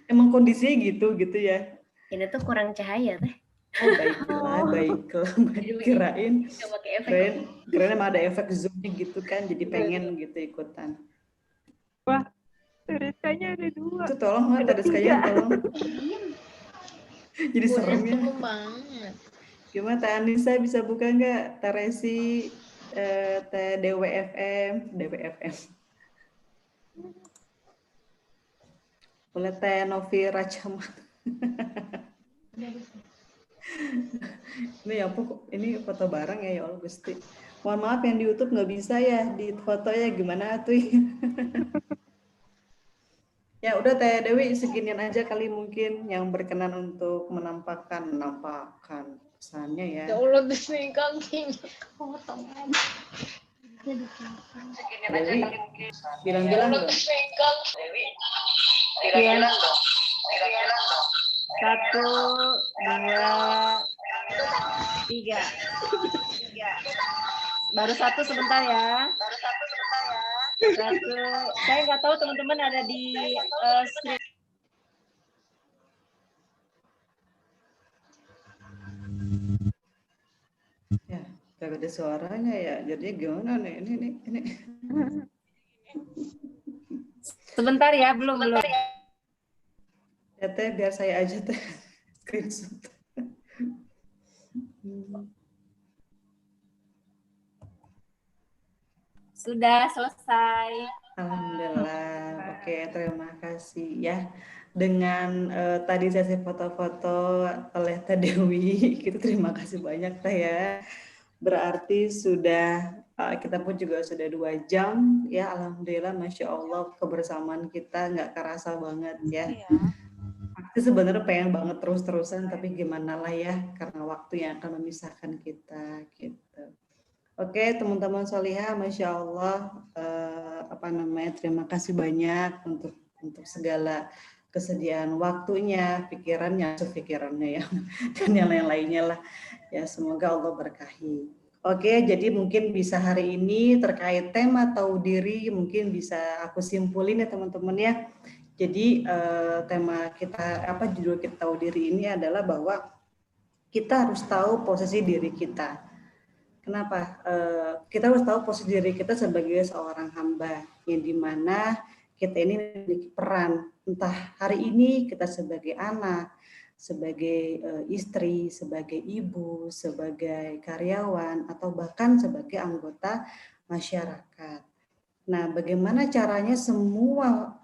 Emang kondisinya gitu ya. Ini tuh kurang cahaya Teh. Oh baiklah. Kirain emang ada efek zoomnya gitu kan, jadi pengen gitu ikutan. Wah, Teriskanya ada 2. Itu tolong Teriskanya tolong. Jadi serem ya. Banget. Gimana Teh Anissa bisa buka nggak? Teh Resi, Teh DWFM. Boleh Teh Novi Racamat. Ini foto bareng ya Allah Gusti. Mohon maaf yang di YouTube nggak bisa ya di foto ya, gimana tuh? Ya udah Teh Dewi seginian aja kali mungkin yang berkenan untuk menampakkan pesannya ya. Ya Allah, pusing kakinya. Potongan. Dewi, bilang-bilang dong. Iya. 1, 2, 3. Baru 1 sebentar ya. 1. Saya nggak tahu teman-teman ada di screen. Ya, gak ada suaranya ya. Jadi gimana nih? Ini. Sebentar ya, belum. Ya teh, biar saya aja teh screenshot. Sudah selesai. Alhamdulillah. Oke, terima kasih ya. Dengan tadi sesi foto-foto oleh Teh Dewi, gitu terima kasih banyak Teh ya. Berarti sudah kita pun juga sudah 2 jam ya. Alhamdulillah, Masya Allah kebersamaan kita nggak kerasa banget ya. Pasti sebenarnya pengen banget terus-terusan, tapi gimana lah ya, karena waktu yang akan memisahkan kita gitu. Oke, teman-teman Solihah, Masya Allah, terima kasih banyak untuk segala kesediaan waktunya, pikirannya ya, dan yang lain-lainnya lah. Ya, semoga Allah berkahi. Oke, jadi mungkin bisa hari ini terkait tema tahu diri, mungkin bisa aku simpulin ya teman-teman ya. Jadi tema kita, judul kita tahu diri ini adalah bahwa kita harus tahu posisi diri kita. Kenapa? Kita harus tahu posisi diri kita sebagai seorang hamba, yang dimana kita ini memiliki peran, entah hari ini kita sebagai anak, sebagai istri, sebagai ibu, sebagai karyawan, atau bahkan sebagai anggota masyarakat. Nah, bagaimana caranya semua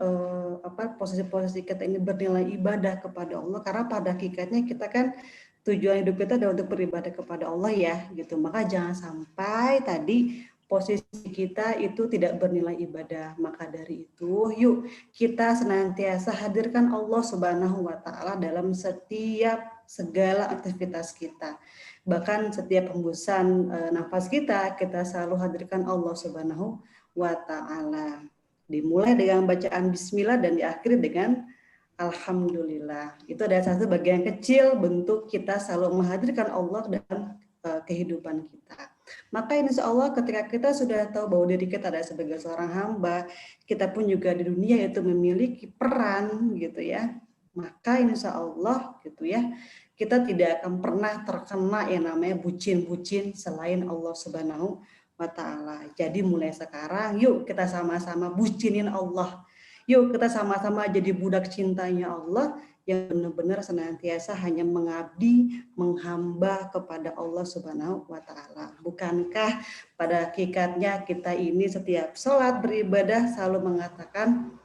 posisi-posisi kita ini bernilai ibadah kepada Allah, karena pada hakikatnya kita kan tujuan hidup kita adalah untuk beribadah kepada Allah ya, gitu. Maka jangan sampai tadi posisi kita itu tidak bernilai ibadah. Maka dari itu, yuk kita senantiasa hadirkan Allah Subhanahu wa Ta'ala dalam setiap segala aktivitas kita. Bahkan setiap hembusan nafas kita selalu hadirkan Allah Subhanahu wa Ta'ala. Dimulai dengan bacaan bismillah dan diakhiri dengan alhamdulillah. Itu ada satu bagian kecil bentuk kita selalu menghadirkan Allah dalam kehidupan kita. Maka insya Allah ketika kita sudah tahu bahwa diri kita adalah sebagai seorang hamba, kita pun juga di dunia itu memiliki peran gitu ya. Maka insya Allah gitu ya, kita tidak akan pernah terkena yang namanya bucin-bucin selain Allah Subhanahu wa Ta'ala. Jadi mulai sekarang yuk kita sama-sama bucinin Allah. Yuk kita sama-sama jadi budak cintanya Allah yang benar-benar senantiasa hanya mengabdi, menghamba kepada Allah Subhanahu wa Ta'ala. Bukankah pada hakikatnya kita ini setiap sholat beribadah selalu mengatakan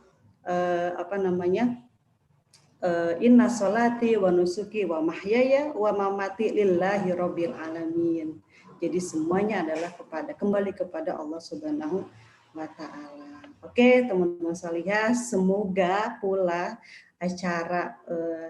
inna sholati wa nusuki wa mahyaya wa mamati lillahi rabbil alamin. Jadi semuanya adalah kembali kepada Allah Subhanahu wa Ta'ala. Oke, teman-teman Solihah, semoga pula acara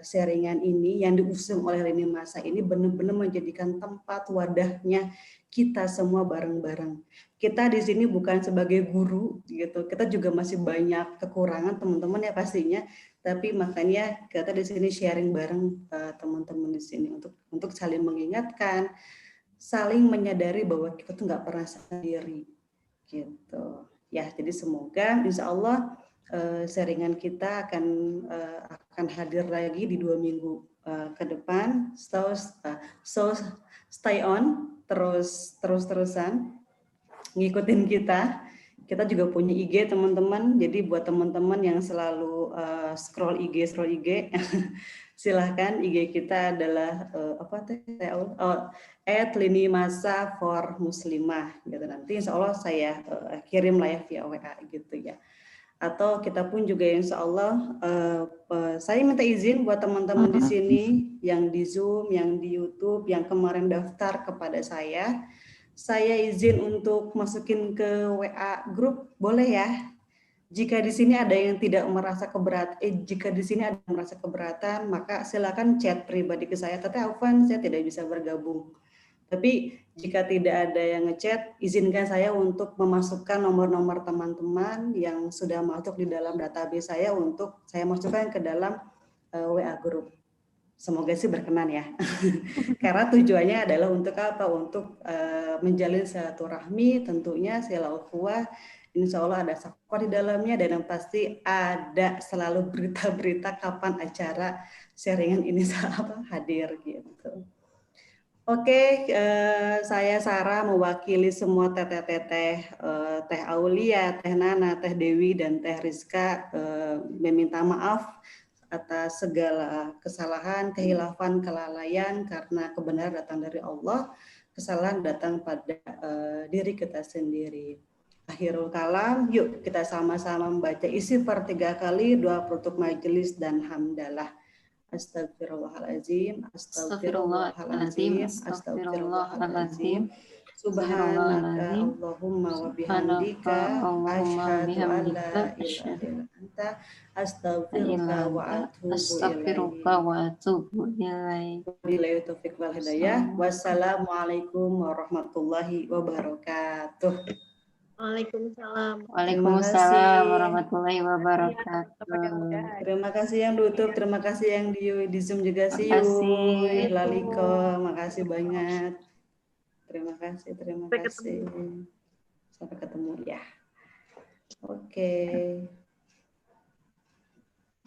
sharingan ini yang diusung oleh Lini Masa ini benar-benar menjadikan tempat wadahnya kita semua bareng-bareng. Kita di sini bukan sebagai guru gitu. Kita juga masih banyak kekurangan teman-teman ya pastinya. Tapi makanya kita di sini sharing bareng teman-teman di sini untuk saling mengingatkan, saling menyadari bahwa kita tuh nggak pernah sendiri gitu. Ya, jadi semoga insya Allah sharingan kita akan hadir lagi di 2 minggu ke depan. So stay on, terusan ngikutin kita. Kita juga punya IG teman-teman. Jadi buat teman-teman yang selalu scroll IG, silahkan IG kita adalah @linimasa4muslimah gitu. Nanti insya Allah saya kirim lah ya via WA gitu ya. Atau kita pun juga insya Allah saya minta izin buat teman-teman di sini yang di Zoom, yang di YouTube, yang kemarin daftar kepada saya izin untuk masukin ke WA grup, boleh ya? Jika di sini ada yang tidak merasa jika di sini ada yang merasa keberatan, maka silakan chat pribadi ke saya. Teteh Afwan, saya tidak bisa bergabung. Tapi jika tidak ada yang ngechat, izinkan saya untuk memasukkan nomor-nomor teman-teman yang sudah masuk di dalam database saya untuk saya masukkan ke dalam WA group. Semoga sih berkenan ya. Karena tujuannya adalah untuk apa? Untuk menjalin silaturahmi, tentunya silaukhuwah. Insya Allah ada safar di dalamnya dan yang pasti ada selalu berita-berita kapan acara sharingan ini hadir gitu. Oke, saya Sarah mewakili semua teteh-teteh, Teh Aulia, Teh Nana, Teh Dewi, dan Teh Rizka meminta maaf atas segala kesalahan, kehilafan, kelalaian karena kebenaran datang dari Allah, kesalahan datang pada diri kita sendiri. Akhirul kalam, yuk kita sama-sama membaca istighfar 3 kali, doa penutup majelis dan hamdalah. Astagfirullahaladzim, astagfirullahaladzim, astagfirullahaladzim. Subhanaka Allahumma wa bihamdika asyhadu an la ilaha illa anta astaghfiruka wa atubu ilaik. Wabillahi taufiq wal hidayah. Wassalamualaikum warahmatullahi wabarakatuh. Waalaikumsalam. Waalaikumsalam warahmatullahi wabarakatuh. Terima kasih yang tutup, terima kasih yang di Zoom juga sih. Laliko, makasih banyak. Terima kasih. Sampai ketemu ya. Oke.